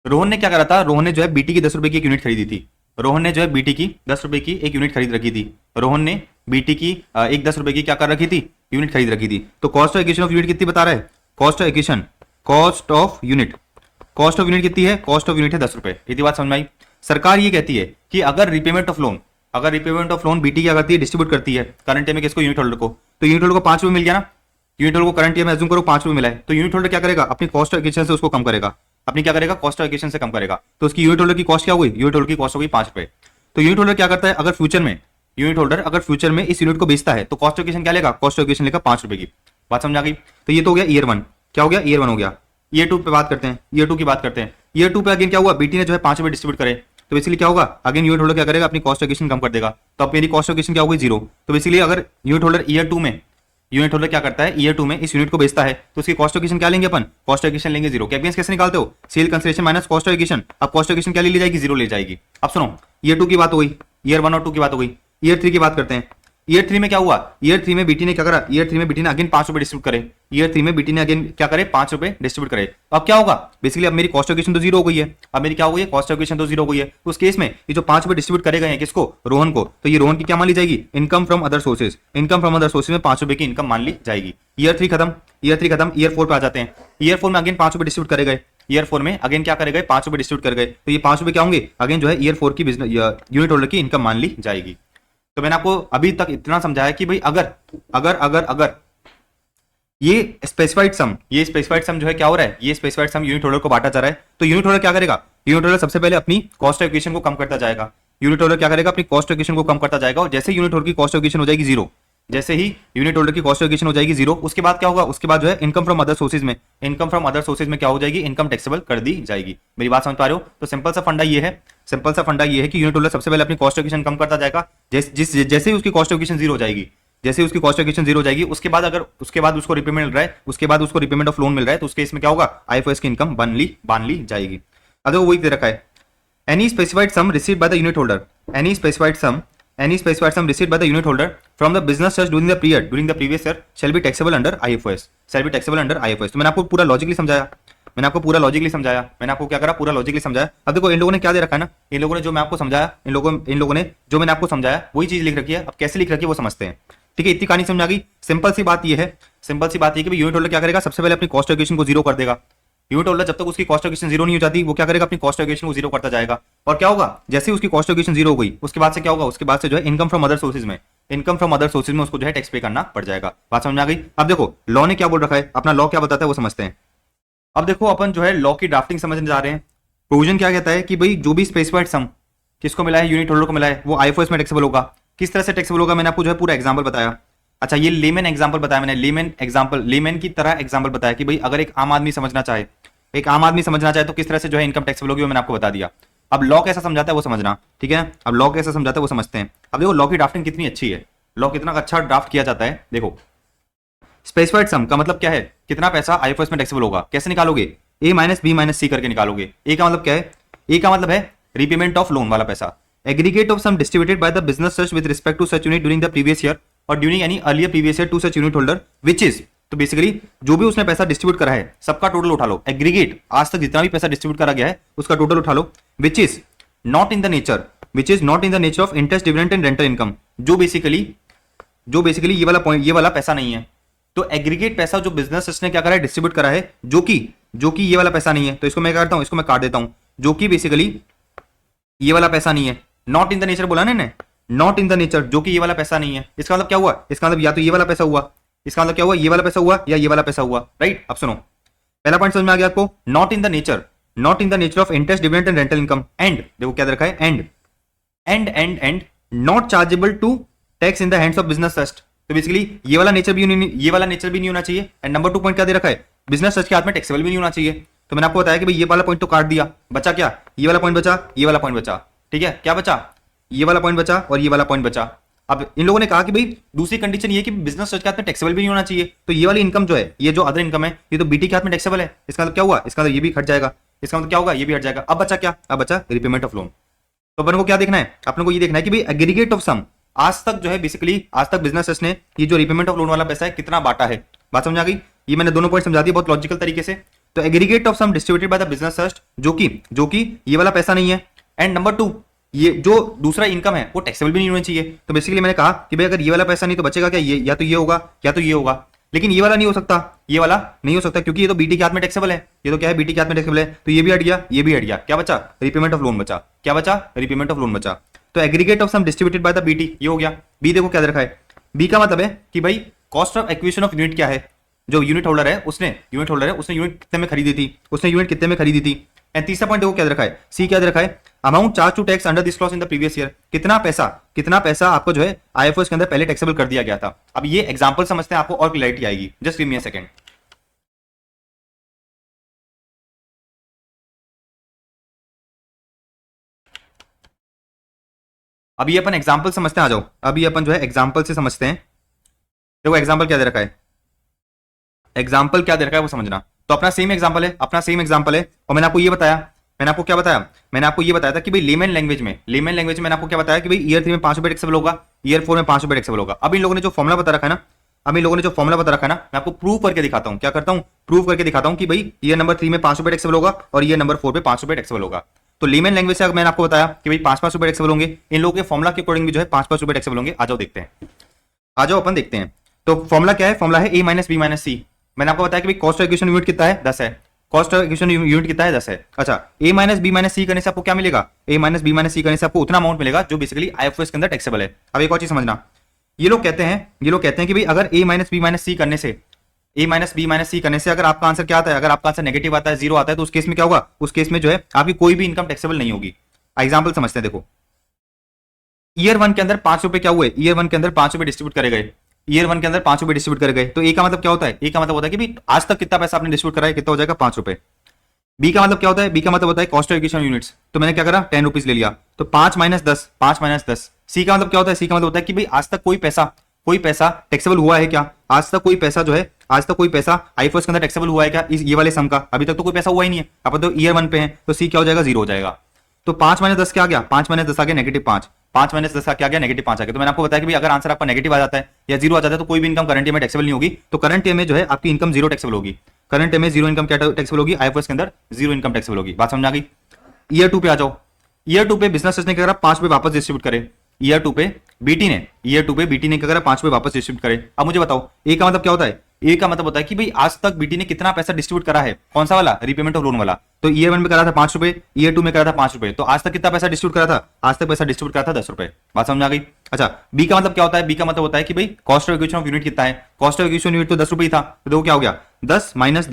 रोहन ने क्या करा था, रोहन ने जो है बीटी की 10 रुपए की एक यूनिट खरीदी थी, रोहन ने जो है बीटी की 10 रुपए की एक यूनिट खरीद रखी थी, रोहन ने बीटी की एक 10 रुपए की क्या कर रखी थी, यूनिट खरीद रखी थी। तो cost of acquisition of unit कितनी बता रहा है, cost of acquisition, cost of unit, cost of unit कितनी है, कॉस्ट ऑफ यूनिट है 10 रुपए। इतनी बात समझ में आई। सरकार ये कहती है कि अगर रिपेमेंट ऑफ लोन, अगर रिपेमेंट ऑफ लोन बीटी क्या करती है, डिस्ट्रीब्यूट करती है करंट में किसको, यूनिट होल्डर को, तो यूनिट होल्डर को 5 रुपए मिल गया ना, यूनिट होल्डर को करंट ईयर में एज्यूम करो 5 रुपए मिला है, तो यूनिट होल्डर क्या करेगा, अपनी कॉस्ट ऑफ एक्विजिशन से उसको कम करेगा, अपनी क्या करेगा, कॉस्ट ऑफ एक्विजिशन से कम करेगा। तो उसकी यूनिट होल्डर की कॉस्ट क्या हुई, यूनिट होल्डर की कॉस्ट हो गई 5 रुपए। तो यूनिट होल्डर क्या करता है, अगर फ्यूचर में यूनिट होल्डर अगर फ्यूचर में इस यूनिट को बेचता है तो कॉस्ट ऑफ एक्विजिशन क्या लेगा, कॉस्ट ऑफ एक्विजिशन लेगा 5 रुपए की। बात समझ आ गई। तो ये तो हो गया ईयर 1, क्या हो गया, ईयर 1 हो गया। ईयर 2 पे बात करते हैं, ईयर 2 की बात करते हैं। ईयर 2 पे अगेन क्या हुआ, बीटी ने जो है 5 रुपए डिस्ट्रीब्यूट करे, तो बेसिकली क्या होगा, अगेन यूनिट होल्डर क्या करेगा, अपनी कॉस्ट ऑफ एक्विजिशन कम कर देगा, तो अब मेरी कॉस्ट ऑफ एक्विजिशन क्या हो गई 0। तो बेसिकली अगर यूनिट होल्डर ईयर 2 में, यूनिट होल्डर क्या करता है, ईयर 2 में इस यूनिट को बेचता है तो उसकी कॉस्ट ऑफ एक्विजिशन क्या लेंगे अपन, कॉस्ट ऑफ एक्विजिशन लेंगे 0। कैपिटल कैसे निकालते हो, cell consideration minus cost of acquisition. अब कॉस्ट ऑफ एक्विजिशन क्या ले जाएगी, 0 ले जाएगी। अब सुनो, ईयर 2 की बात हो गई, ईयर 1 और 2 की बात हो गई। ईयर 3 की बात करते हैं। ईयर 3 में क्या हुआ, ईयर 3 में बीटी ने क्या करा, ईयर 3 में बीटी ने अगेन 5 रुपए डिस्ट्रीब्यूट करे, ईयर 3 में बीटी ने अगेन क्या करे, 5 रुपए डिस्ट्रीब्यूट करे। तो अब क्या होगा, बेसिकली अब मेरी कॉस्ट ऑफ एक्विजिशन तो 0 हो गई है, अब मेरी क्या हो गई है, कॉस्ट ऑफ एक्विजिशन तो 0 हो गई है। तो उस केस में ये जो 5 रुपए डिस्ट्रीब्यूट करे गए हैं किसको, रोहन को, तो ये रोहन की क्या मान ली जाएगी, income from other sources, income from other sources में 5 रुपए की इनकम मान ली जाएगी। ईयर 3 खत्म, ईयर 3 खत्म, ईयर 4 पे आ जाते हैं। ईयर 4 में अगेन 5 रुपए डिस्ट्रीब्यूट करे गए, ईयर 4 में अगेन क्या करे गए, 5 रुपए डिस्ट्रीब्यूट कर गए, तो ये 5 रुपए क्या होंगे, अगेन जो है ईयर 4 की बिजनेस यूनिट होल्डर की इनकम मान ली जाएगी। तो मैंने आपको अभी तक इतना समझाया कि भाई अगर अगर अगर अगर ये स्पेसिफाइड सम, ये स्पेसिफाइड सम जो है क्या हो रहा है, ये स्पेसिफाइड सम यूनिट होल्डर को बांटा जा रहा है, तो यूनिट होल्डर क्या करेगा, यूनिट होल्डर सबसे पहले अपनी कॉस्ट ऑफ एक्विजिशन को कम करता जाएगा, यूनिट होल्डर क्या करेगा, अपनी कॉस्ट ऑफ एक्विजिशन को कम करता जाएगा। और जैसे यूनिट होल्डर की कॉस्ट ऑफ एक्विजिशन हो जाएगी 0, जैसे ही यूनिट होल्डर की कॉस्ट ऑफ एक्विजिशन हो जाएगी 0, उसके बाद क्या होगा, उसके बाद जो है इनकम फ्रॉम अदर सोर्सेज में, इनकम फ्रॉम अदर सोर्सेज में क्या हो जाएगी, इनकम टैक्सेबल कर दी जाएगी। मेरी बात समझ पा रहे हो। तो सिंपल सा फंडा ये है, सिंपल सा फंडा ये है कि यूनिट होल्डर सबसे पहले अपनी कॉस्ट ऑफ एक्विजिशन कम करता जाएगा, जैसे ही उसकी कॉस्ट ऑफ एक्विजिशन 0 हो जाएगी, जैसे उसकी कॉस्ट ऑफ एक्विजिशन 0 हो जाएगी, उसके बाद अगर उसके बाद उसको रिपेमेंट मिल रहा है, उसके बाद उसको रिपेमेंट ऑफ लोन मिल रहा है, तो उसके इसमें क्या होगा, आईएफओएस की इनकम बांध ली जाएगी। अब वो वही दे रखा है, any specified sum received by the unit holder, any specified sum received by the unit holder from the business trust during the previous year shall be taxable under IFOS, shall be taxable under IFOS। तो मैंने आपको पूरा लॉजिकली समझाया, मैंने आपको क्या करा, पूरा लॉजिकली समझाया। अब देखो इन लोगों ने क्या दे रखा है ना, इन लोगों ने जो मैं आपको समझाया, इन लोगों ने जो मैंने आपको समझाया वही चीज लिख रखी है। अब कैसे लिख रखी है वो समझते हैं, ठीक है। इतनी कहानी समझ आ गई। सिंपल सी बात ये है कि यूनिट होल्डर क्या करेगा, सबसे पहले अपनी कॉस्ट ऑफ एक्विजिशन को 0 कर देगा। यूनिट होल्डर जब तक उसकी कॉस्ट ऑफ एक्विजिशन 0 नहीं हो जाती, वो क्या करेगा, अपनी कॉस्ट ऑफ एक्विजिशन को 0 करता जाएगा। और क्या होगा, जैसे ही उसकी कॉस्ट ऑफ एक्विजिशन 0 हो गई, उसके बाद से क्या होगा, उसके बाद से जो है इनकम फ्रॉम अदर सोर्सेज में उसको जो है टैक्स पे करना पड़ जाएगा। बात समझ में आ गई। अब देखो लॉ ने क्या बोल रखा है, अपना लॉ क्या बताता है वो समझते हैं। अब देखो अपन जो है लॉ की ड्राफ्टिंग समझने जा रहे हैं। प्रोविजन क्या कहता है कि भाई जो भी स्पेसिफाइड सम किसको मिला है, यूनिट होल्डर को मिला है, वो आईएफओएस में टैक्सेबल होगा। किस तरह से टैक्सेबल होगा, मैंने आपको जो है पूरा एग्जांपल बताया। अच्छा, ये लेमन एग्जांपल बताया मैंने, लेमन की तरह एग्जांपल बताया कि भाई अगर एक आम आदमी समझना चाहे तो किस तरह से जो है इनकम टैक्सेबल होगी, वो मैंने आपको बता दिया। अब लॉ कैसा समझाता है वो समझना, ठीक है। अब लॉ कैसा समझाता है वो समझते हैं। अब देखो लॉ की ड्राफ्टिंग कितनी अच्छी है, लॉ कितना अच्छा ड्राफ्ट किया जाता है। देखो स्पेसिफाइड सम का मतलब क्या है, कितना पैसा आईएफओएस में टैक्सेबल होगा। कैसे निकालोगे, ए माइनस बी माइनस सी करके निकालोगे। ए का मतलब क्या है, ए का मतलब है रीपेमेंट ऑफ लोन वाला पैसा। Aggregate of sum distributed by the business trust with respect to such unit during the previous year और during any earlier previous year to such unit holder which is, तो बेसिकली जो भी उसने पैसा डिस्ट्रीब्यूट करा है सबका टोटल उठा लो। एग्रीगेट आज तक जितना भी पैसा डिस्ट्रीब्यूट करा गया है उसका टोटल उठा लो, which is not in the nature, which is not in the nature of interest, dividend and rental income, जो बेसिकली ये वाला पॉइंट, ये वाला पैसा नहीं है। तो एग्रीगेट पैसा जो बिजनेस ने क्या करा है, डिस्ट्रीब्यूट करा है, जो कि ये वाला पैसा नहीं है, तो इसको मैं क्या करता हूं, इसको मैं काट देता हूं, जो कि बेसिकली ये वाला पैसा नहीं है। नॉट इन द नेचर बोला ना, नॉट इन द नेचर, जो कि ये वाला पैसा नहीं है। इसका मतलब क्या हुआ, इसका मतलब या तो ये वाला पैसा हुआ, इसका मतलब क्या हुआ, ये वाला पैसा हुआ या ये वाला पैसा हुआ, राइट। अब सुनो, पहला पॉइंट समझ में आ गया आपको, not in the nature, not in the nature of interest, dividend and rental income, and देखो क्या दे रखा है, and not chargeable to tax in the hands of business trust. तो बेसिकली ये वाला नेचर भी नहीं होना चाहिए। एंड नंबर 2 पॉइंट क्या दे रखा है, बिजनेस ट्रस्ट के हाथ में टैक्सेबल भी नहीं होना चाहिए। तो मैंने आपको बताया कि भाई ये वाला पॉइंट तो काट दिया, बचा क्या, ये वाला पॉइंट बचा, ये वाला पॉइंट बचा, ठीक है। क्या बचा, ये वाला पॉइंट बचा और ये वाला पॉइंट बचा। अब इन लोगों ने कहा कि भाई दूसरी कंडीशन ये कि बिजनेस ट्रस्ट के हाथ में टैक्सेबल भी नहीं होना चाहिए। तो ये वाली इनकम जो है, ये जो अदर इनकम है, ये तो बीटी के हाथ में टैक्सेबल है। इसका मतलब क्या हुआ, इसका मतलब ये भी हट जाएगा, इसका मतलब क्या होगा, ये भी हट जाएगा। अब बचा क्या, अब बचा रिपेमेंट ऑफ लोन। तो अपन को क्या देखना है, अपन को ये देखना है कि भाई एग्रीगेट ऑफ सम, आज तक जो है बेसिकली आज तक बिजनेस ट्रस्ट ने ये जो रिपेमेंट ऑफ लोन वाला पैसा है कितना बांटा है। बात समझ आ गई, ये मैंने दोनों पॉइंट समझा दिया बहुत लॉजिकल तरीके से। तो aggregate of sum distributed by the business trust, जो कि ये वाला पैसा नहीं है। एंड नंबर 2, ये जो दूसरा इनकम है वो टैक्सेबल भी नहीं होना चाहिए। तो बेसिकली मैंने कहा कि भाई अगर ये वाला पैसा नहीं तो बचेगा क्या, ये या तो ये होगा या तो ये होगा, लेकिन ये वाला नहीं हो सकता, ये वाला नहीं हो सकता क्योंकि ये तो बीटी के हाथ में टैक्सेबल है। ये तो क्या है, बीटी के हाथ में टैक्सेबल है, तो ये भी हट गया, ये भी हट गया। क्या बचा, रिपेमेंट ऑफ लोन बचा। क्या बचा, रिपेमेंट ऑफ लोन बचा। तो aggregate of sum distributed by the BT, ये हो गया। बी देखो क्या रखा है, बी का मतलब है कि भाई cost of acquisition of unit क्या है, जो यूनिट होल्डर है उसने यूनिट कितने में खरीदी थी, उसने यूनिट कितने में खरीदी थी। एंड तीसरा पॉइंट देखो क्या रखा है, सी क्या रखा है, amount charge to tax under this clause in the previous year, कितना पैसा आपको जो है आईएफओएस के अंदर पहले टैक्सेबल कर दिया गया था। अब ये एग्जांपल समझते हैं, आपको और क्लैरिटी आएगी। Just give me a second. अभी अपन एग्जांपल समझते हैं, आ जाओ। अभी अपन जो है एग्जांपल से समझते हैं। देखो एग्जांपल क्या दे रखा है, एग्जांपल क्या दे रखा है वो समझना। तो अपना सेम एग्जांपल है, और मैंने आपको ये बताया, मैंने आपको ये बताया था कि भाई लेमन लैंग्वेज में मैंने आपको क्या बताया कि भाई ईयर 3 में 5 रुपए टैक्सेबल होगा, ईयर 4 में 5 रुपए टैक्सेबल होगा। अब इन लोगों ने जो फॉर्मुला बता रखा है ना, मैं आपको प्रूव करके दिखाता हूं। क्या करता हूं, प्रूव करके दिखाता हूं कि भाई ईयर नंबर 3 में 5 रुपए टैक्सेबल होगा और ईयर नंबर 4 पे 5 रुपए टैक्सेबल होगा। तो लेमन लैंग्वेज से मैंने आपको बताया कि भाई 5-5 रुपए टैक्सेबल होंगे, इन लोगों के फॉर्मुला के अकॉर्डिंग भी जो है 5-5 रुपए टैक्सेबल होंगे। आ जाओ देखते हैं, आ जाओ अपन देखते हैं। तो फॉर्मुला क्या है, फॉर्मुला है ए माइनस बी माइनस सी। मैंने आपको बताया कि भाई कॉस्ट ऑफ एक्विजिशन यूनिट कितना है, 10 है। कॉस्ट ऑफ एक्विजिशन यूनिट कितना है, 10 है। अच्छा, ए माइनस बी माइनस सी करने से आपको क्या मिलेगा, ए माइनस बी माइनस सी करने से आपको उतना अमाउंट मिलेगा जो बेसिकली आईएफओएस के अंदर टैक्सेबल है। अब एक और चीज समझना, ये लोग कहते हैं कि भाई अगर ए माइनस बी माइनस सी करने से अगर आपका आंसर क्या आता है, अगर आपका आंसर नेगेटिव आता है, 0 आता है, तो उस केस में क्या होगा, उस केस में जो है आपकी कोई भी इनकम टैक्सेबल नहीं होगी। एग्जाम्पल समझते हैं, देखो ईयर 1 के अंदर 5 रुपए क्या हुए, ईयर 1 के अंदर 5 रुपए डिस्ट्रीब्यूट करे गए, तो ए का मतलब क्या होता है, ए का मतलब होता है कि भाई आज तक कितना पैसा आपने डिस्ट्रीब्यूट करा है, कितना हो जाएगा, 5 रुपए। बी का मतलब क्या होता है, बी का मतलब होता है कॉस्ट ऑफ एक्विजिशन यूनिट्स, तो मैंने क्या करा, 10 रुपीज ले लिया, तो 5 माइनस 10। सी का मतलब क्या होता है, सी का मतलब होता है कि भाई आज तक कोई पैसा टैक्सेबल हुआ है क्या, आज तक कोई पैसा आईएफओएस के अंदर टैक्सेबल हुआ है क्या, ये वाले सम का अभी तक तो कोई पैसा हुआ ही नहीं है, अपन तो ईयर 1 पे है, तो सी क्या हो जाएगा, 0 हो जाएगा। तो 5 माइनस 10 क्या आ गया, 5 माइनस 10 आ गया नेगेटिव 5, 5 माइनस 10 क्या आ गया, नेगेटिव 5 आ गया। तो मैंने आपको बताया कि भाई अगर आंसर आपका नेगेटिव आ जाता है या 0 आ जाता है तो कोई भी इनकम करंट ईयर में टैक्सेबल नहीं होगी। तो करंट ईयर में जो है आपकी इनकम 0 टैक्सेबल होगी, करंट ईयर में 0 इनकम क्या टैक्सेबल होगी, आईएफओएस के अंदर 0 इनकम टैक्सेबल होगी। बात समझ आ गई। ईयर 2 पे आ जाओ, ईयर 2 पे बिजनेस ने क्या करा, 5 रुपए वापस डिस्ट्रीब्यूट करे। ईयर 2 पे बीटी ने क्या करा, 5 रुपए वापस डिस्ट्रीब्यूट करे। अब मुझे बताओ ए का मतलब क्या होता है, ए का मतलब होता है कि भाई आज तक बीटी ने कितना पैसा डिस्ट्रीब्यूट करा है, कौन सा वाला, रिपेमेंट ऑफ लोन वाला। तो ईयर 1 में करा था 5 रुपए, ईयर 2 में करा था 5 रुपए, तो आज तक कितना पैसा डिस्ट्रीब्यूट करा था, आज तक पैसा डिस्ट्रीब्यूट करा था 10 रुपए। बात समझ आ गई। अच्छा, बी का मतलब क्या होता है, बी का मतलब होता है कि भाई cost of acquisition of unit कितना है, कॉस्ट ऑफ एक्विजिशन यूनिट तो 10 रुपए ही था, तो देखो क्या हो गया, 10 माइनस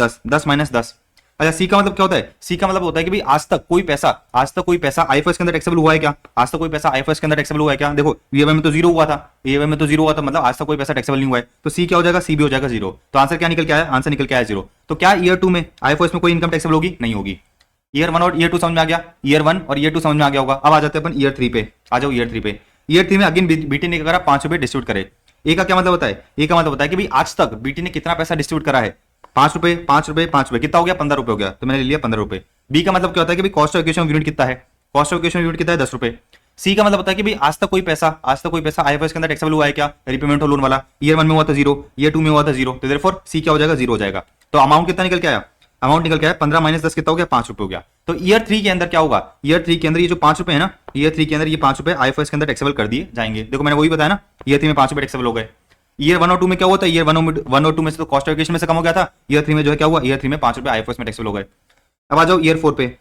10। अच्छा, सी का मतलब क्या होता है, सी का मतलब होता है कि भाई आज तक कोई पैसा आईएफओएस के अंदर टैक्सेबल हुआ है क्या, आज तक कोई पैसा आईएफओएस के अंदर टैक्सेबल हुआ है क्या। देखो ईयर में तो 0 हुआ था, मतलब आज तक कोई पैसा टैक्सेबल नहीं हुआ है, तो सी क्या हो जाएगा, सी भी हो जाएगा 0। तो आंसर क्या निकल के आया, आंसर निकल के आया 0। तो क्या ईयर 2 में आईएफओएस में कोई इनकम टैक्सेबल होगी, नहीं होगी। ईयर 1 और ईयर 2 समझ में आ गया, ईयर 1 और ईयर 2 समझ में आ गया होगा। अब आ जाते हैं अपन ईयर 3 पे, आ जाओ ईयर 3 पे। ईयर 3 में अगेन बीटी ने क्या करा, 5 रुपए डिस्ट्रीब्यूट करे। ए का क्या मतलब होता है, ए का मतलब होता है कि भाई आज तक बीटी ने कितना पैसा डिस्ट्रीब्यूट करा है, 5 रुपए, कितना हो गया, 15 रुपए हो गया, तो मैंने ले लिया 15 रुपए। बी का मतलब क्या होता है कि भाई कॉस्ट ऑफ एक्विजिशन यूनिट कितना है, कॉस्ट ऑफ एक्विजिशन यूनिट कितना है, 10 रुपए। सी का मतलब होता है कि भाई आज तक कोई पैसा आईएफओएस के अंदर टैक्सेबल हुआ है क्या, रिपेमेंट ऑफ लोन वाला। ईयर 1 में हुआ था 0, ईयर 2 में हुआ था 0, तो देयरफॉर सी क्या हो जाएगा, 0 हो जाएगा। तो अमाउंट कितना निकल के आया, अमाउंट निकल के आया 15 माइनस 10 कितना हो गया, 5 रुपए हो गया। तो ईयर 3 के अंदर क्या होगा, ईयर 3 के अंदर ये जो 5 रुपए है ना, ईयर 3 के अंदर ये 5 रुपए आईएफआरएस के अंदर टैक्सेबल कर दिए जाएंगे। देखो मैंने वही बताया ना, ईयर 3 में 5 रुपए टैक्सेबल हो गए। ईयर 1 और 2 में क्या होता है, ईयर 1 और 2 में से तो कॉस्ट ऑफ एजुकेशन में से कम हो गया था, ईयर 3 में जो है क्या हुआ, ईयर 3 में 5 रुपए आईएफआरएस में टैक्सेबल हो गए। अब आ जाओ ईयर 4 पे,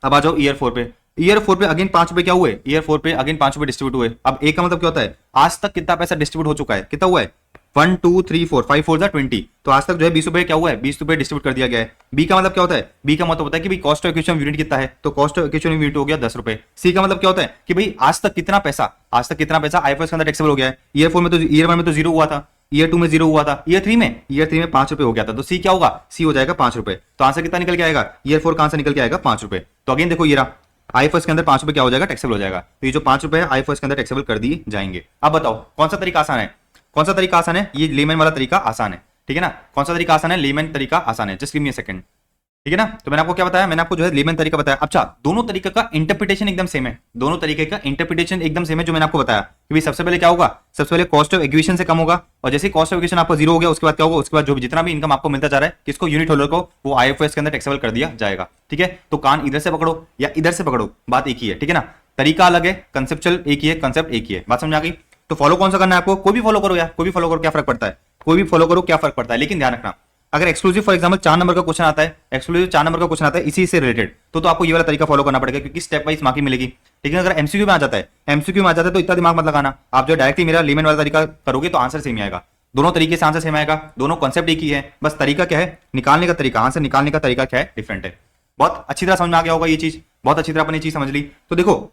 अब आ जाओ ईयर 4 पे। ईयर 4 पे अगेन 5 रुपए क्या हुए, ईयर 4 पे अगेन 5 रुपए डिस्ट्रीब्यूट हुए। अब एक का मतलब क्या होता है, आज तक कितना पैसा डिस्ट्रीब्यूट हो चुका है, कितना हुआ है, 1 2 3 4 5 4 20। तो आज तक जो है 20 रुपए क्या हुआ है, 20 रुपए डिस्ट्रीब्यूट कर दिया गया है। बी का मतलब क्या होता है, बी का मतलब होता है कि भाई कॉस्ट ऑफ एक्विजिशन यूनिट कितना है, तो कॉस्ट ऑफ एक्विजिशन यूनिट हो गया 10 रुपए। सी का मतलब क्या होता है कि भाई आज तक कितना पैसा, आज तक कितना पैसा आईएफआरएस के अंदर टैक्सेबल हो गया है। ईयर 4 में तो, ईयर 1 में तो 0 हुआ था, ईयर 2 में 0 हुआ था, ईयर 3 में, ईयर 3 में 5 रुपए हो गया था। तो सी क्या होगा, सी हो जाएगा 5 रुपए। तो आंसर कितना निकल के आएगा, ईयर 4 का आंसर निकल के आएगा 5 रुपए। तो अगेन देखो ये रहा, आईएफआरएस के अंदर 5 रुपए क्या हो जाएगा, टैक्सेबल हो जाएगा। तो ये जो 5 रुपए है आईएफआरएस के अंदर टैक्सेबल कर दिए जाएंगे। अब बताओ कौन सा तरीका आसान है, कौन सा तरीका आसान है, ये लेमन वाला तरीका आसान है, ठीक है ना। कौन सा तरीका आसान है, लेमन तरीका आसान है। Just give me a second, ठीक है ना। तो मैंने आपको क्या बताया, मैंने आपको जो है लेमन तरीका बताया। अच्छा, दोनों तरीके का इंटरप्रिटेशन एकदम सेम है, दोनों तरीके का इंटरप्रिटेशन एकदम सेम है। जो मैंने आपको बताया कि भाई सबसे पहले क्या होगा, सबसे पहले कॉस्ट ऑफ एक्विजिशन से कम होगा, और जैसे कॉस्ट ऑफ एक्विजिशन आपका 0 हो गया उसके बाद क्या होगा, उसके बाद जो भी जितना भी इनकम आपको मिलता जा रहा है किसको, यूनिट होल्डर को, वो आईएफआरएस के अंदर टैक्सेबल कर दिया जाएगा। ठीक है, तो कान इधर से पकड़ो या इधर से पकड़ो, बात एक ही है, ठीक है ना। तरीका अलग है, कंसेप्चुअल एक ही है, कंसेप्ट एक ही है। बात समझ आ गई। तो फॉलो कौन सा करना है आपको, कोई भी फॉलो करो यार, कोई भी फॉलो करो, क्या फर्क पड़ता है, कोई भी फॉलो करो, क्या फर्क पड़ता है। लेकिन ध्यान रखना, अगर एक्सक्लूसिव फॉर एग्जांपल 4 नंबर का क्वेश्चन आता है, एक्सक्लूसिव 4 नंबर का क्वेश्चन आता है इसी से रिलेटेड, तो आपको ये वाला तरीका फॉलो करना पड़ेगा, क्योंकि स्टेप वाइज मार्किंग मिलेगी। लेकिन अगर एमसीक्यू में आ जाता है, एमसीक्यू में आ जाता है तो इतना दिमाग मत लगाना, आप जो डायरेक्टली मेरा लेमन वाला तरीका करोगे तो आंसर सेम ही आएगा। दोनों तरीके से आंसर सेम आएगा, दोनों कॉन्सेप्ट एक ही है, बस तरीका क्या है, निकालने का तरीका, आंसर निकालने का तरीका क्या है, डिफरेंट है। बहुत अच्छी तरह समझ में आ गया होगा ये चीज, बहुत अच्छी तरह अपनी चीज समझ ली। तो देखो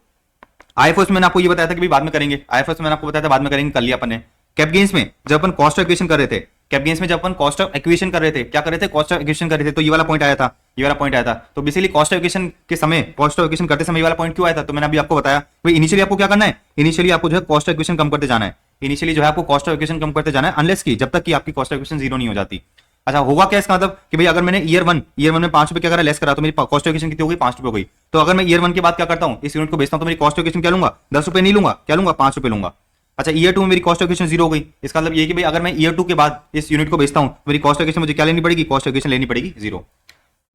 आईएफआरएस में मैंने आपको ये बताया था कि बाद में करेंगे, आईएफआरएस में मैंने आपको बताया था बाद में करेंगे, कर लिया अपन ने। कैप गेन्स में जब अपन कॉस्ट ऑफ एक्विजिशन कर रहे थे, कैप गेन्स में जब अपन कॉस्ट ऑफ एक्विजिशन कर रहे थे, क्या कर रहे थे, कॉस्ट ऑफ एक्विजिशन कर रहे थे, तो ये वाला पॉइंट आया था, ये वाला पॉइंट आया था। तो बेसिकली कॉस्ट ऑफ एक्विजिशन के समय, कॉस्ट ऑफ एक्विजिशन करते समय ये वाला पॉइंट क्यों आया था, तो मैंने अभी आपको बताया भाई इनिशियली आपको क्या करना है, इनिशियली आपको जो है कॉस्ट ऑफ एक्विजिशन कम करते जाना है, इनिशियली जो है आपको कॉस्ट ऑफ एक्विजिशन कम करते जाना है, अनलेस की जब तक कि आपकी कॉस्ट ऑफ एक्विजिशन 0 नहीं हो जाती। अच्छा, होगा क्या इसका मतलब कि भाई अगर मैंने ईयर वन में 5 रुपए क्या करा, लेस करा, तो मेरी कॉस्ट ऑफ एक्विजिशन कितनी हो गई, 5 रुपए हो गई। तो अगर मैं ईयर 1 के बाद क्या करता हूं, इस यूनिट को बेचता हूं, तो मेरी कॉस्ट ऑफ एक्विजिशन क्या लूंगा, 10 रुपए नहीं लूंगा, क्या लूंगा, 5 रुपए लूंगा। अच्छा, ईयर 2 में मेरी कॉस्ट ऑफ एक्विजिशन 0 हो गई, इसका मतलब ये कि भाई अगर मैं ईयर 2 के बाद इस यूनिट को बेचता हूं, मेरी कॉस्ट ऑफ एक्विजिशन मुझे क्या लेनी पड़ेगी, कॉस्ट ऑफ एक्विजिशन लेनी पड़ेगी 0।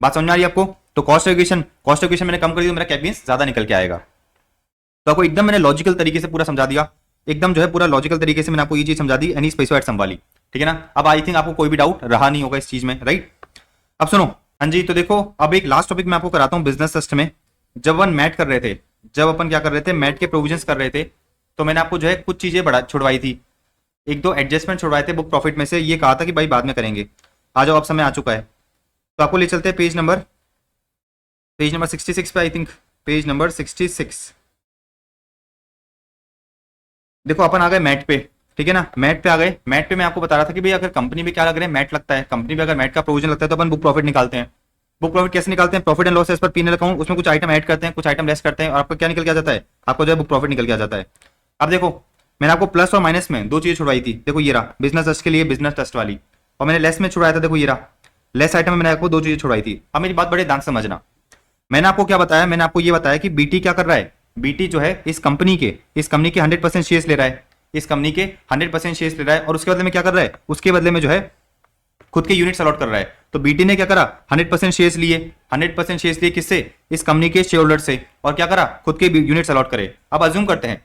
बात समझ में आ रही है आपको। तो कॉस्ट ऑफ एक्विजिशन मैंने कम कर दी तो मेरा कैप गेन्स ज्यादा निकल के आएगा। तो आपको एकदम मैंने लॉजिकल तरीके से पूरा समझा दिया, एकदम जो है पूरा लॉजिकल तरीके से मैंने आपको ये चीज समझा दी, एनी स्पेसिफाइड सम वाली, ठीक है ना। अब आई थिंक आपको कोई भी डाउट रहा नहीं होगा इस चीज में, राइट। अब सुनो, हाँ जी, तो देखो अब एक लास्ट टॉपिक मैं आपको कराता हूं बिजनेस टेस्ट में। जब अपन मैट कर रहे थे, जब अपन क्या कर रहे थे, मैट के प्रोविजंस कर रहे थे, तो मैंने आपको जो है कुछ चीजें बड़ा छुड़वाई थी, एक दो एडजस्टमेंट छुड़वाए थे बुक प्रॉफिट में से, ये कहा था कि भाई बाद में करेंगे। आ जाओ, अब समय आ चुका है, तो आपको ले चलते हैं पेज नंबर 66 पे, आई थिंक पेज नंबर 66। देखो अपन आ गए मैट पे, ठीक है ना, मैट पे आ गए। मैट पे मैं आपको बता रहा था कि भाई अगर कंपनी में क्या लग रहा है, मैट लगता है, कंपनी में अगर मैट का प्रोविजन लगता है तो अपन बुक प्रॉफिट निकालते हैं। बुक प्रॉफिट कैसे निकालते हैं, profit and loss as per P and L account, उसमें कुछ आइटम ऐड करते हैं, कुछ आइटम लेस करते हैं, और आपको क्या निकल के आ जाता है, आपको जो है बुक प्रॉफिट निकल के आ जाता है। अब देखो मैंने आपको प्लस और माइनस में दो चीजें छुड़वाई थी, देखो ये रहा बिजनेस टेस्ट के लिए बिजनेस टेस्ट वाली, और मैंने लेस में छुड़ाया था, देखो ये रहा लेस आइटम में मैंने आपको दो चीजें छुड़वाई थी। अब मेरी बात बड़े ध्यान से समझना, मैंने आपको क्या बताया, मैंने आपको ये बताया कि बीटी क्या कर रहा है, बीटी जो है इस कंपनी के 100% शेयर्स ले रहा है, इस कंपनी के 100% शेयर्स ले रहा है, और उसके बदले में क्या कर रहा है, उसके बदले में जो है खुद के यूनिट्स अलॉट कर रहा है। तो बीटी ने क्या करा, 100% शेयर्स लिए, 100% शेयर्स लिए किससे, इस कंपनी के शेयर होल्डर से, और क्या करा, खुद के यूनिट्स अलॉट करे। अब अज्यूम करते हैं,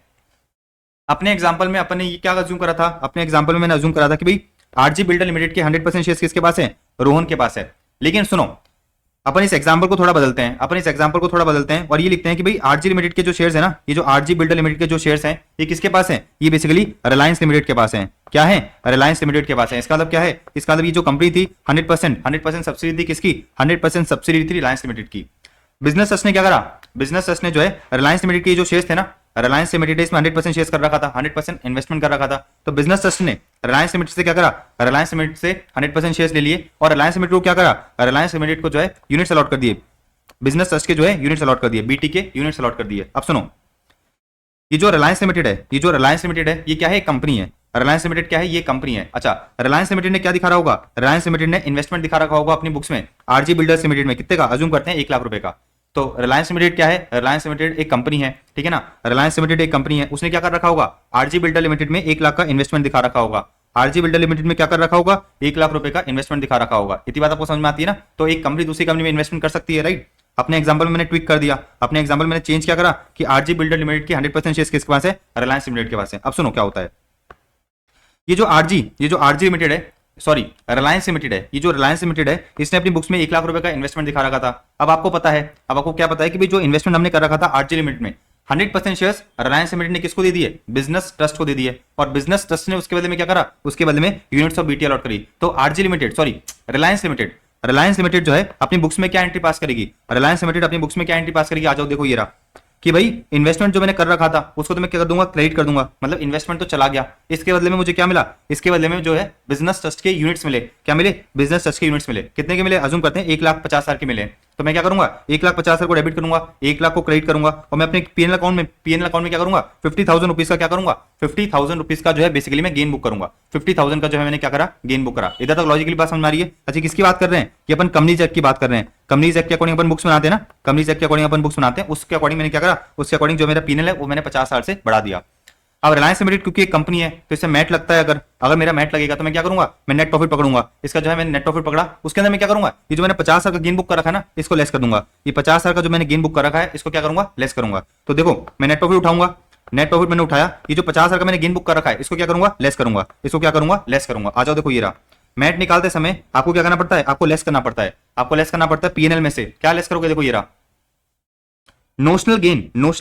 अपने एग्जांपल में अपन ने ये क्या अज्यूम करा था, अपने एग्जांपल में मैंने अज्यूम करा था कि भाई आरजी बिल्डर लिमिटेड के 100% शेयर्स किसके पास है, रोहन के पास है। लेकिन सुनो, अपन इस एग्जांपल को थोड़ा बदलते हैं, अपन इस एग्जांपल को थोड़ा बदलते हैं और ये लिखते हैं कि भाई आरजी लिमिटेड के जो शेयर्स है ना, ये जो आरजी बिल्डर लिमिटेड के जो शेयर्स हैं, ये किसके पास हैं, ये बेसिकली रिलायंस लिमिटेड के पास हैं। क्या है, रिलायंस लिमिटेड के पास है। इसका मतलब क्या है, इसका मतलब ये जो कंपनी थी 100% सब्सिडी थी किसकी, 100% सब्सिडी थी रिलायंस लिमिटेड की। बिजनेस ट्रस्ट ने क्या करा, बिजनेस ट्रस्ट ने जो है रिलायंस लिमिटेड के जो शेयर्स थे ना, रिलायंस लिमिटेड इसमें 100% शेयर्स कर रखा था, 100% इन्वेस्टमेंट कर रखा था। तो बिजनेस ट्रस्ट ने रिलायंस लिमिटेड से क्या करा, रिलायंस लिमिटेड से 100% शेयर्स ले लिए, और रिलायंस लिमिटेड को क्या करा, रिलायंस लिमिटेड को जो है यूनिट्स अलॉट कर दिए, बिजनेस ट्रस्ट के जो है यूनिट्स अलॉट कर दिए, बीटी के यूनिट्स अलॉट कर दिए। अब सुनो, ये जो रिलायंस लिमिटेड है, ये जो रिलायंस लिमिटेड है, ये क्या है, कंपनी है। रिलायंस लिमिटेड क्या है, ये कंपनी है। अच्छा, रिलायंस लिमिटेड ने क्या दिखा रहा होगा, रिलायंस लिमिटेड ने इन्वेस्टमेंट दिखा रखा होगा अपनी बुक्स में, आरजी बिल्डर्स लिमिटेड में कितने का, अज्यूम करते हैं 1 लाख रुपए का। तो रिलायंस लिमिटेड क्या है, रिलायंस लिमिटेड एक कंपनी है, ठीक है ना, रिलायंस लिमिटेड एक कंपनी है, उसने क्या कर रखा होगा, आरजी बिल्डर लिमिटेड में 1 लाख का इन्वेस्टमेंट दिखा रखा होगा, आरजी बिल्डर लिमिटेड में क्या कर रखा होगा, 1 लाख रुपए का इन्वेस्टमेंट दिखा रखा होगा। इतनी बात आपको समझ में आती है ना। तो एक कंपनी दूसरी कंपनी में इन्वेस्टमेंट कर सकती है, राइट। अपने एग्जांपल में मैंने ट्विक कर दिया, अपने एग्जांपल में मैंने चेंज क्या करा कि आरजी बिल्डर लिमिटेड की 100% शेयर्स किसके पास है, रिलायंस लिमिटेड के पास है। अब सुनो क्या होता है, ये जो आरजी लिमिटेड है, सॉरी रिलायंस लिमिटेड है, ये जो रिलायंस लिमिटेड है इसने अपनी बुक्स में 1 लाख रुपए का इन्वेस्टमेंट दिखा रखा था। अब आपको पता है, अब आपको क्या पता है कि भाई जो इन्वेस्टमेंट हमने कर रखा था आरजी लिमिटेड में, 100% शेयर्स रिलायंस लिमिटेड ने किसको दे दिए, बिजनेस ट्रस्ट को दे दिए। और बिजनेस ट्रस्ट ने उसके बदले में क्या करा, उसके बदले में यूनिट्स ऑफ बीटी अलॉट करी। तो RG limited, sorry Reliance limited जो है अपनी बुक्स में क्या एंट्री पास करेगी, रिलायंस लिमिटेड अपनी बुक्स में क्या एंट्री पास करेगी, आ जाओ देखो ये रहा कि भाई इन्वेस्टमेंट जो मैंने कर रखा था उसको तो मैं क्या कर दूंगा, क्रेडिट कर दूंगा। मतलब इन्वेस्टमेंट तो चला गया, इसके बदले में मुझे क्या मिला, इसके बदले में जो है बिजनेस ट्रस्ट के यूनिट्स मिले। क्या मिले, बिजनेस ट्रस्ट के यूनिट्स मिले। कितने के मिले, अज्यूम करते हैं 1,50,000 के मिले। तो मैं क्या करूंगा, 1,50,000 को डेबिट करूंगा, 1 लाख को क्रेडिट करूंगा और मैं अपने पीएनएल अकाउंट में क्या करूंगा, 50,000 रुपीज का क्या करूंगा, 50,000 रुपीज का जो है बेसिकली मैं गेन बुक करूंगा। 50,000 का जो है मैंने क्या करा, गेन बुक करा। इधर तक लॉजिकली बात समझ में आ रही है। अच्छा किसकी बात कर रहे हैं, कि अपन कंपनीज एक्ट की बात कर रहे हैं। कंपनीज एक्ट के अकॉर्डिंग अपन बुक्स बनाते हैं ना, कंपनीज एक्ट के अकॉर्डिंग अपन बुक्स बनाते हैं, उसके अकॉर्डिंग मैंने क्या करा, उसके अकॉर्डिंग जो मेरा पीएनएल है वो मैंने 50,000 से बढ़ा दिया। अब रिलायंस लिमिटेड क्योंकि एक कंपनी है तो इससे मैट लगता है, अगर मेरा मैट लगेगा तो मैं क्या करूंगा, मैं नेट प्रॉफिट पकड़ूंगा। इसका जो है मैंने नेट प्रॉफिट पकड़ा, उसके अंदर मैं क्या करूंगा, ये जो मैंने 50,000 का गेन बुक कर रखा है ना इसको लेस कर दूंगा। ये 50,000 का जो मैंने गेन बुक कर रखा है इसको क्या करूंगा, लेस करूंगा। तो देखो मैं नेट प्रॉफिट उठाऊंगा, नेट प्रॉफिट मैंने उठाया, ये जो 50,000 का मैंने गेन बुक कर रखा है इसको क्या करूंगा, लेस करूंगा। इसको क्या करूंगा, लेस करूंगा। आ जाओ देखो ये रहा, मैट निकालते समय आपको क्या करना पड़ता है, आपको लेस करना पड़ता है, आपको लेस करना पड़ता है पीएनएल में से। क्या लेस करोगे, देखो ये रहा notional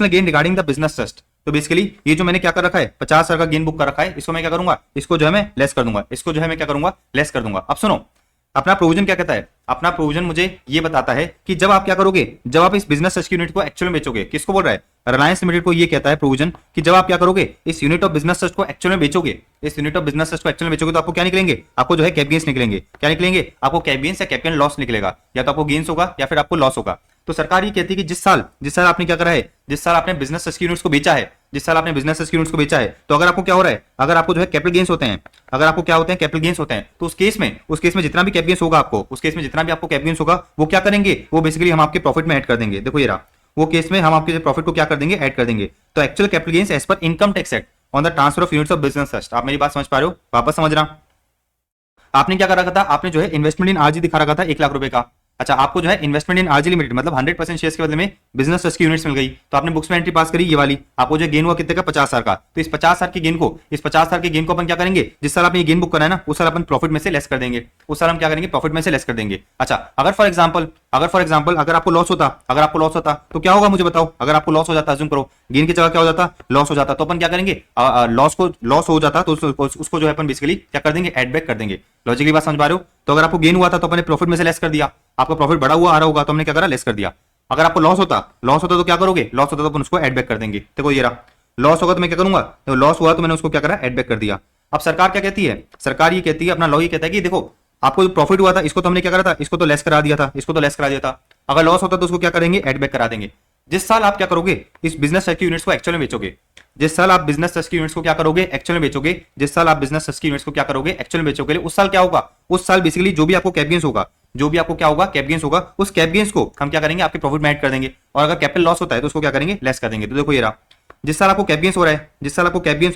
gain regarding the business trust. तो बेसिकली ये जो मैंने क्या कर रखा है, 50,000 का गेन बुक कर रखा है, इसको मैं क्या करूंगा, इसको जो है मैं लेस कर दूंगा, इसको जो है मैं क्या करूंगा, लेस कर दूंगा। अब सुनो अपना प्रोविजन क्या कहता है, अपना प्रोविजन मुझे ये बताता है कि जब आप क्या करोगे, जब आप इस बिजनेस ट्रस्ट यूनिट को एक्चुअल में बेचोगे, किसको बोल रहा है, रिलायंस लिमिटेड को ये कहता है प्रोविजन कि जब आप क्या करोगे, इस यूनिट ऑफ बिजनेस ट्रस्ट को एक्चुअल में बेचोगे, इस यूनिट ऑफ बिजनेस ट्रस्ट को एक्चुअल में बेचोगे तो आपको क्या निकलेंगे, आपको जो है कैप गेन्स निकलेंगे। क्या निकलेंगे, आपको कैप गेन्स या कैपिटल लॉस निकलेगा, या तो आपको गेन्स होगा या फिर आपको लॉस होगा। तो सरकार ये कहती है कि जिस साल आपने क्या करा है, जिस साल आपने बिजनेस ट्रस्ट यूनिट्स को बेचा है, जिस साल आपने बिजनेस ट्रस्ट यूनिट्स को बेचा है, तो अगर आपको क्या हो रहा है, अगर आपको जो है कैपिटल गेन्स होते हैं, अगर आपको क्या होते हैं, कैपिटल गेन्स होते हैं, तो उस केस में जितना भी कैपिटल गेन्स होगा आपको, उस केस में जितना भी आपको कैपिटल गेन्स होगा वो क्या करेंगे, वो बेसिकली हम आपके प्रॉफिट में ऐड कर देंगे। देखो ये रहा, वो केस में हम आपके प्रॉफिट को क्या कर देंगे, ऐड कर देंगे। तो actual capital gains as per income tax act on the transfer of units of business trust. आप मेरी बात समझ पा रहे हो, वापस समझना। आपने क्या कर रखा था, आपने जो है इन्वेस्टमेंट इन आरजी दिखा रखा था 1 लाख रुपए का। अच्छा आपको जो है इन्वेस्टमेंट इन आरजी लिमिटेड मतलब 100% शेयर्स के बदले में बिजनेस ट्रस्ट की यूनिट्स मिल गई, तो आपने बुक्स में एंट्री पास करी ये वाली। आपको जो गेन हुआ कितने का, 50,000 का। तो इस 50,000 के गेन को अपन क्या करेंगे, जिस साल आपने ये गेन बुक करा है ना उस साल अपन प्रॉफिट में से लेस कर देंगे, उस साल हम क्या करेंगे, प्रॉफिट में से लेस कर देंगे। अच्छा अगर फॉर एग्जाम्पल अगर आपको लॉस होता तो क्या होगा मुझे बताओ। अगर आपको लॉस हो जाता, अज्यूम करो गेन की जगह क्या हो जाता, लॉस हो जाता, तो अपन क्या करेंगे, लॉस हो जाता तो उसको जो है अपन बेसिकली क्या कर देंगे, एड बैक कर देंगे। लॉजिकली बात समझ पा रहे हो। तो अगर आपको गेन हुआ था तो अपने प्रॉफिट में से लेस कर दिया, आपका प्रॉफिट बढ़ा हुआ आ रहा होगा तो हमने क्या करा, लेस कर दिया। अगर आपको लॉस होता तो क्या करोगे, लॉस होता तो अपन उसको एड बैक कर देंगे। देखो ये रहा, लॉस होगा तो मैं क्या करूंगा, तो लॉस हुआ तो मैंने उसको क्या करा, एड बैक कर दिया। अब सरकार क्या कहती है, सरकार ये कहती है, अपना लॉ ये कहता है कि देखो आपको जो प्रॉफिट हुआ था इसको तो हमने क्या करा था, इसको तो लेस करा दिया था, अगर लॉस होता तो उसको क्या करेंगे, एड बैक करा देंगे। जिस साल आप क्या करोगे, इस बिजनेस ट्रस्ट की यूनिट्स को एक्चुअल में बेचोगे, जिस साल आप बिजनेस ट्रस्ट की यूनिट्स को क्या करोगे, एक्चुअल में बेचोगे, जिस साल आप बिजनेस ट्रस्ट की यूनिट्स को क्या करोगे, एक्चुअल में बेचोगे, उस साल क्या होगा, उस साल बेसिकली जो भी आपको कैप गेन्स होगा, उस कैप गेन्स को हम क्या करेंगे, आपके प्रॉफिट में ऐड कर देंगे। और अगर कैपिटल लॉस होता है तो उसको क्या करेंगे, लेस कर देंगे। तो देखो ये रहा, जिस साल आपको कैप गेन्स हो रहा है,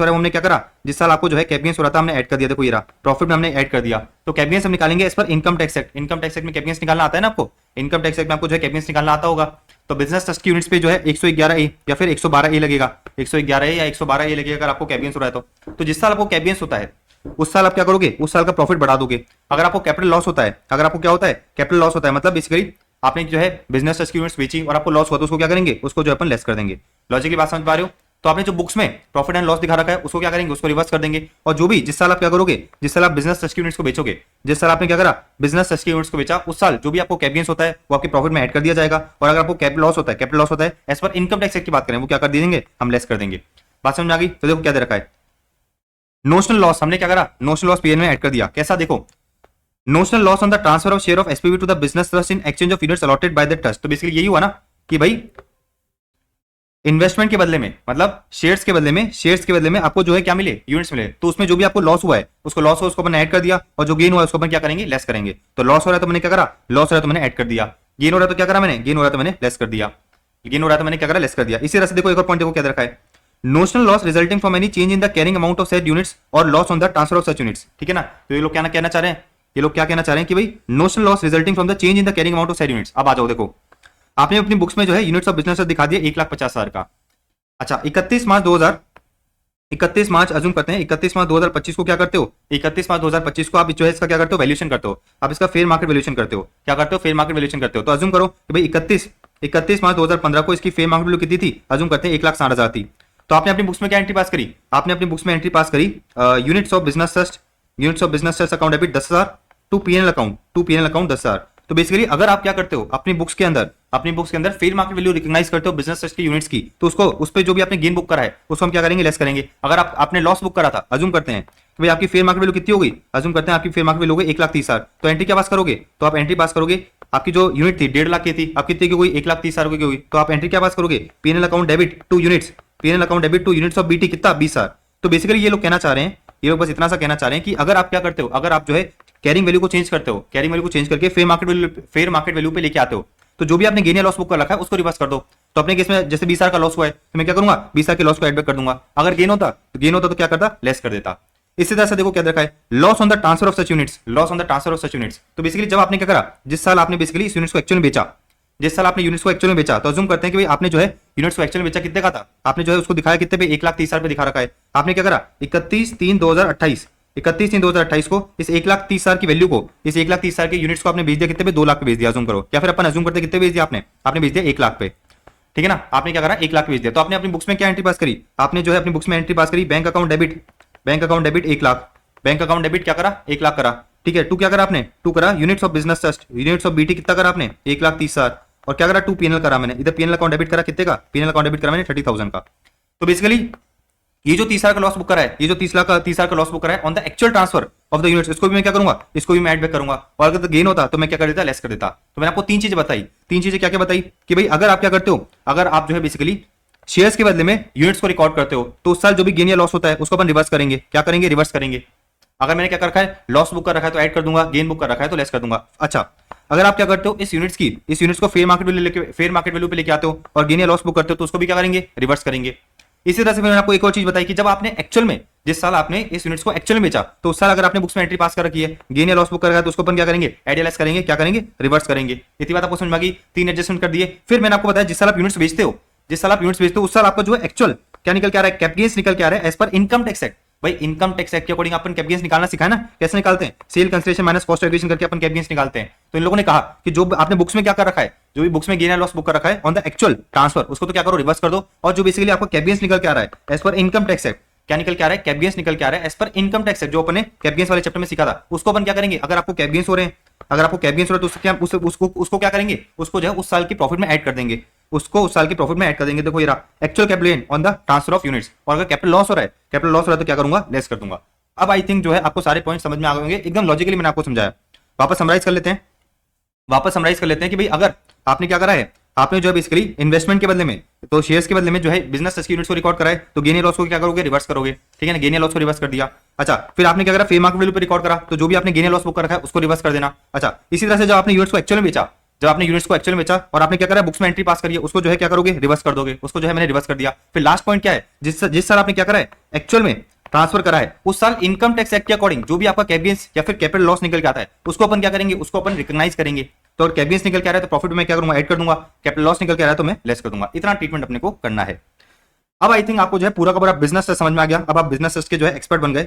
हमने क्या करा, जिस साल आपको जो है कैप गेन्स हो रहा था हमने ऐड कर दिया। देखो ये रहा, प्रॉफिट में हमने ऐड कर दिया। तो कैप गेन्स हम निकालेंगे इस पर इनकम टैक्स एक्ट में कैप गेन्स निकालना आता है ना आपको, इनकम टैक्स एक्ट में आपको जो है कैप गेन्स निकालना आता होगा। तो बिजनेस ट्रस्ट की यूनिट्स पे जो है 111A या फिर 112A लगेगा, 111A या 112A लगेगा अगर आपको कैप गेन्स हो रहा है तो जिस साल आपको कैप गेन्स होता है उस साल आप क्या करोगे, उस साल का प्रॉफिट बढ़ा दोगे। अगर आपको कैपिटल लॉस होता है, अगर आपको क्या होता है, कैपिटल लॉस होता है, मतलब बेसिकली आपने जो है बिजनेस ट्रस्ट की यूनिट्स बेची और आपको लॉस हुआ तो उसको क्या करेंगे, उसको जो अपन लेस कर देंगे। लॉजिकली बात समझ पा रहे हो। तो आपने जो बुक्स में प्रॉफिट एंड लॉस दिखा रखा है उसको क्या करेंगे, उसको रिवर्स कर देंगे। और जो भी जिस साल आप क्या करोगे, जिस साल आप बिजनेस ट्रस्ट की यूनिट्स को बेचोगे, जिस साल आपने क्या करा, बिजनेस ट्रस्ट की यूनिट्स को बेचा, उस साल जो भी आपको कैप गेन्स होता है वो आपके प्रॉफिट में ऐड कर दिया जाएगा। और अगर आपको कैपिटल लॉस होता है as per income tax act की बात करें, वो क्या कर देंगे, हम लेस कर देंगे। बात समझ में आ गई। तो देखो क्या दे रखा है, नोशनल लॉस हमने क्या करा, नोशनल लॉस पीएन में ऐड कर दिया। कैसा, देखो notional loss on the transfer of share of SPV to the business trust in exchange of units allotted by the trust. तो बेसिकली यही हुआ ना कि भाई इन्वेस्टमेंट के बदले में, मतलब शेयर्स के बदले में आपको जो है क्या मिले, यूनिट्स मिले। तो उसमें जो भी आपको लॉस हुआ है उसको अपन ऐड कर दिया, और जो गेन हुआ है उसको अपन क्या करेंगे, लेस करेंगे। तो लॉस हो रहा है तो मैंने क्या करा, लॉस हो रहा है तो मैंने ऐड कर दिया। गेन हो रहा है तो क्या करा मैंने, गेन हो रहा है तो मैंने लेस कर दिया। गेन हो रहा है तो मैंने क्या करा, लेस कर दिया। इसी तरह से देखो एक और पॉइंट देखो क्या रखा है, notional loss resulting from any change in the carrying amount of set units और loss on the transfer of such units, ठीक है ना। तो ये लोग क्या कहना चाह रहे हैं, ये लोग क्या कहना चाह रहे हैं कि भाई notional loss resulting from the change in the carrying amount of set units. अब आ जाओ, देखो आपने अपनी बुक्स में जो है यूनिट्स ऑफ बिजनेस दिखा दिया 1,50,000 का। अच्छा 31 मार्च अजूम करते हैं 31 मार्च 2025 को क्या करते हो, 31 मार्च 2025 को आप जो है इसका क्या करते हो, वैल्यूएशन करते हो, आप इसका फेयर मार्केट वैल्यूएशन करते हो, क्या करते हो, फेयर मार्केट वैल्यूएशन करते हो। तो अजूम करो कि भाई 31 मार्च 2015 को इसकी फेयर मार्केट वैल्यू कितनी थी, अजूम करते हैं 1,60,000 थी। तो आपने अपनी बुक्स में क्या एंट्री पास करी, आपने अपनी बुक्स में एंट्री पास करी units of business trust account debit 10,000 to PNL account 10,000। तो बेसिकली अगर आप क्या करते हो अपनी बुक्स के अंदर फेयर मार्केट वैल्यू रिकॉग्नाइज करते हो बिजनेस ट्रस्ट की यूनिट्स की, तो उसको उस पे जो भी आपने गेन बुक करा है उसको हम क्या करेंगे, लेस करेंगे। अगर आपने लॉस बुक करा था, अजूम करते हैं कि भाई आपकी फेयर मार्केट वैल्यू कितनी हो गई, अजूम करते हैं आपकी फेयर मार्केट वैल्यू हो गई 1,30,000, तो एंट्री क्या पास करोगे, तो आप एंट्री पास करोगे आपकी जो यूनिट थी 1.5 लाख की थी, आप कितने की हुई 1,30,000 की हुई, तो आप एंट्री क्या पास करोगे, PNL account debit two units of BT कितना 20,000। तो बेसिकली ये लोग कहना चाह रहे हैं, ये लोग बस इतना सा कहना चाह रहे हैं कि अगर आप क्या करते हो, अगर आप जो है कैरिंग वैल्यू को चेंज करते हो, कैरिंग वैल्यू को चेंज करके फेयर मार्केट वैल्यू पे लेके आते हो, तो जो भी आपने गेन या लॉस बुक कर रखा है उसको रिवर्स कर दो। तो अपने केस में जैसे 20,000 का लॉस हुआ है तो मैं क्या करूंगा, 20,000 के लॉस को एड बैक कर दूंगा। अगर गेन होता तो क्या करता, लेस कर देता। इसी तरह से देखो क्या देखा है, loss on the transfer of such units. तो बेसिकली जब आपने क्या करा, जिस साल आपने बेसिकली इस यूनिट्स को एक्चुअल में बेचा, तो अज्यूम करते हैं कि भाई आपने जो है यूनिट्स को एक्चुअल में बेचा कितने का था, आपने जो है उसको दिखाया कितने पे, 1,30,000 पे दिखा रखा है। आपने क्या करा 31/3/2028 को इस 1,30,000 की वैल्यू को, इस 1,30,000 के यूनिट्स को आपने बेच दिया कितने पे, 2 लाख पे बेच दिया। अज्यूम करो, या फिर अपन अज्यूम करते कितने बेच दिया आपने बेच दिया 1 लाख पे, ठीक है ना। आपने क्या करा 1 लाख बेच दिया। तो आपने अपनी बुक्स में क्या एंट्री पास करी, आपने जो है अपनी बुक्स में एंट्री पास करी bank account debit 1 lakh, bank account debit क्या करा 1 लाख करा, ठीक है। टू क्या करा आपने, टू करा units of business trust, units of BT कितना करा आपने 1,30,000, और क्या करा टू पीएनएल करा मैंने, इधर पीएनएल अकाउंट डेबिट करा कितने का, पीएनएल अकाउंट डेबिट करा मैंने 30,000 का। तो बेसिकली ये जो 30,000 का लॉस बुक करा है, ये जो 30,000 का लॉस बुक करा है on the actual transfer of the units, इसको भी मैं क्या करूंगा, इसको भी मैं ऐड बैक करूंगा। और अगर गेन होता तो मैं क्या कर देता, लेस कर देता। तो मैंने आपको 3 चीजें बताई, 3 चीजें क्या क्या बताई कि भाई अगर आप क्या करते हो, अगर आप जो है बेसिकली शेयर्स के बदले में यूनिट्स को रिकॉर्ड करते हो, तो उस साल जो भी गेन या लॉस होता है उसको अपन रिवर्स करेंगे, क्या करेंगे, रिवर्स करेंगे। अगर मैंने क्या कर रखा है, लॉस बुक कर रखा है तो ऐड कर दूंगा, गेन बुक कर रखा है तो लेस कर दूंगा। अच्छा अगर आप क्या करते हो, इस यूनिट्स को फेयर मार्केट वैल्यू पे लेके आते हो और गेन या लॉस बुक करते हो, तो उसको भी क्या करेंगे, रिवर्स करेंगे। इसी तरह से मैंने आपको एक और चीज बताई कि जब आपने एक्चुअल में, जिस साल आपने इस यूनिट्स को एक्चुअल में बेचा, तो उस साल अगर आपने बुक्स में एंट्री पास कर रखी है, गेन या लॉस बुक कर रखा है, तो उसको अपन क्या करेंगे, ऐड या लेस करेंगे, क्या करेंगे, रिवर्स करेंगे। इतनी बात आपको समझ में आ गई, 3 एडजस्टमेंट कर दिए। फिर मैंने आपको बताया जिस साल आप यूनिट्स बेचते हो, उस साल आपका जो है एक्चुअल क्या निकल के आ रहा है, कैप गेन्स निकल के आ रहा है as per income tax act. भाई इनकम टैक्स एक्ट के अकॉर्डिंग अपन कैप गेन्स निकालना सिखाया ना, कैसे निकालते हैं, sale consideration minus cost aggregation करके अपन कैप गेन्स निकालते हैं। तो इन लोगों ने कहा कि जो आपने बुक्स में क्या कर रखा है, जो भी बुक्स में गेन या लॉस बुक कर रखा है ऑन द एक्चुअल ट्रांसफर, उसको तो क्या करो, रिवर्स कर दो। और जो बेसिकली आपको कैप गेन्स निकल के आ रहा है as per income tax act, क्या निकल के आ रहा है, कैप गेन्स निकल के आ रहा है as per income tax act, जो अपने कैप गेन्स वाले चैप्टर में सीखा था, उसको अपन क्या करेंगे, अगर आपको कैप गेन्स हो रहे हैं, तो उसको क्या करेंगे, उसको जो है उस साल की प्रॉफिट में ऐड कर देंगे, देखो ये रहा actual capital gain on the transfer of units. और अगर कैपिटल लॉस हो रहा है तो क्या करूंगा, लेस कर दूंगा। अब आई थिंक जो है आपको सारे पॉइंट समझ में आ गए होंगे, एकदम लॉजिकली मैंने आपको समझाया। वापस समराइज कर लेते हैं कि भाई अगर आपने क्या करा है, आपने जो है बेसिकली इन्वेस्टमेंट के बदले में, तो शेयर्स के बदले में जो है बिजनेस ट्रस्ट की यूनिट्स को रिकॉर्ड कराए, तो गेन या लॉस को क्या करोगे, रिवर्स करोगे, ठीक है ना, गेन या लॉस को रिवर्स कर दिया। अच्छा फिर आपने क्या करा, फेयर मार्केट वैल्यू पे रिकॉर्ड करा, तो जो भी आपने गेन या लॉस बुक कर रखा है उसको रिवर्स कर देना। अच्छा इसी तरह से जब आपने यूनिट्स को एक्चुअल में बेचा, और आपने क्या करा, बुक्स में एंट्री पास करी है, उसको जो है क्या करोगे, रिवर्स कर दोगे, उसको जो है मैंने रिवर्स कर दिया। फिर लास्ट पॉइंट क्या है, जिस साल आपने क्या करा है, एक्चुअल में ट्रांसफर करा है, उस साल इनकम टैक्स एक्ट के अकॉर्डिंग जो भी आपका कैप गेन्स या फिर कैपिटल लॉस निकल के आता है, उसको अपन क्या करेंगे, उसको अपन रिकॉग्नाइज करेंगे। तो कैप गेन्स निकल के आ रहा है तो प्रॉफिट में क्या करूंगा, ऐड कर दूंगा, कैपिटल लॉस निकल के आ रहा है तो मैं लेस कर दूंगा। इतना ट्रीटमेंट अपने को करना है। अब आई थिंक आपको जो है पूरा का पूरा बिजनेस समझ में आ गया। अब आप बिजनेस के जो है एक्सपर्ट बन गए,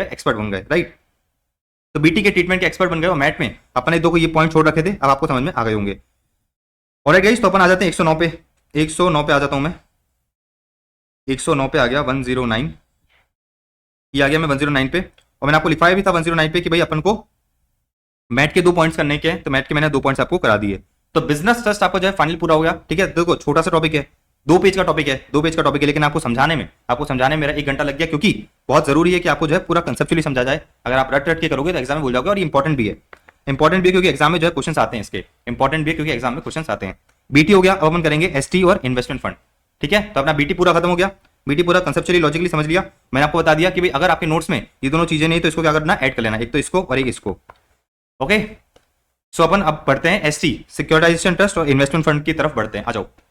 एक्सपर्ट बन गए, राइट। तो बीटी के ट्रीटमेंट के एक्सपर्ट बन गए, और मैट में अपने दो को ये पॉइंट छोड़ रखे थे, अब आपको समझ में आ गए होंगे। ऑलराइट गाइस, तो अपन आ जाते हैं 109 पे। 109 पे आ जाता हूं मैं, 109 पे आ गया, 109 ये आ गया मैं 109 पे। और मैंने आपको लिखवाया भी था 109 पे कि भाई अपन को मैट के 2 पॉइंट्स करने के हैं, तो मैट के मैंने 2 पॉइंट्स आपको करा दिए। तो बिजनेस ट्रस्ट आपको जो है फाइनल पूरा हो गया, ठीक है। देखो छोटा सा टॉपिक है, 2 पेज का टॉपिक है, लेकिन आपको समझाने में मेरा 1 घंटा लग गया, क्योंकि बहुत जरूरी है कि आपको जो है पूरा कंसेप्चुअली समझा जाए। अगर आप रट के करोगे तो एग्जाम में भूल जाओगे। और इंपॉर्टेंट भी है क्योंकि एग्जाम में जो है क्वेश्चन आते हैं इसके, बीटी हो गया। अब अपन करेंगे एसटी और इन्वेस्टमेंट फंड, ठीक है। तो अपना बीटी पूरा खत्म हो गया, बीटी पूरा कंसेप्चुअली लॉजिकली समझ लिया। मैंने आपको बता दिया कि भाई अगर आपके नोट्स में ये दोनों चीजें नहीं तो इसको क्या करना, ऐड कर लेना, एक तो इसको और एक इसको, ओके। सो अपन अब बढ़ते हैं एसटी सिक्योरिटाइजेशन ट्रस्ट और इन्वेस्टमेंट फंड की तरफ बढ़ते हैं, आ जाओ।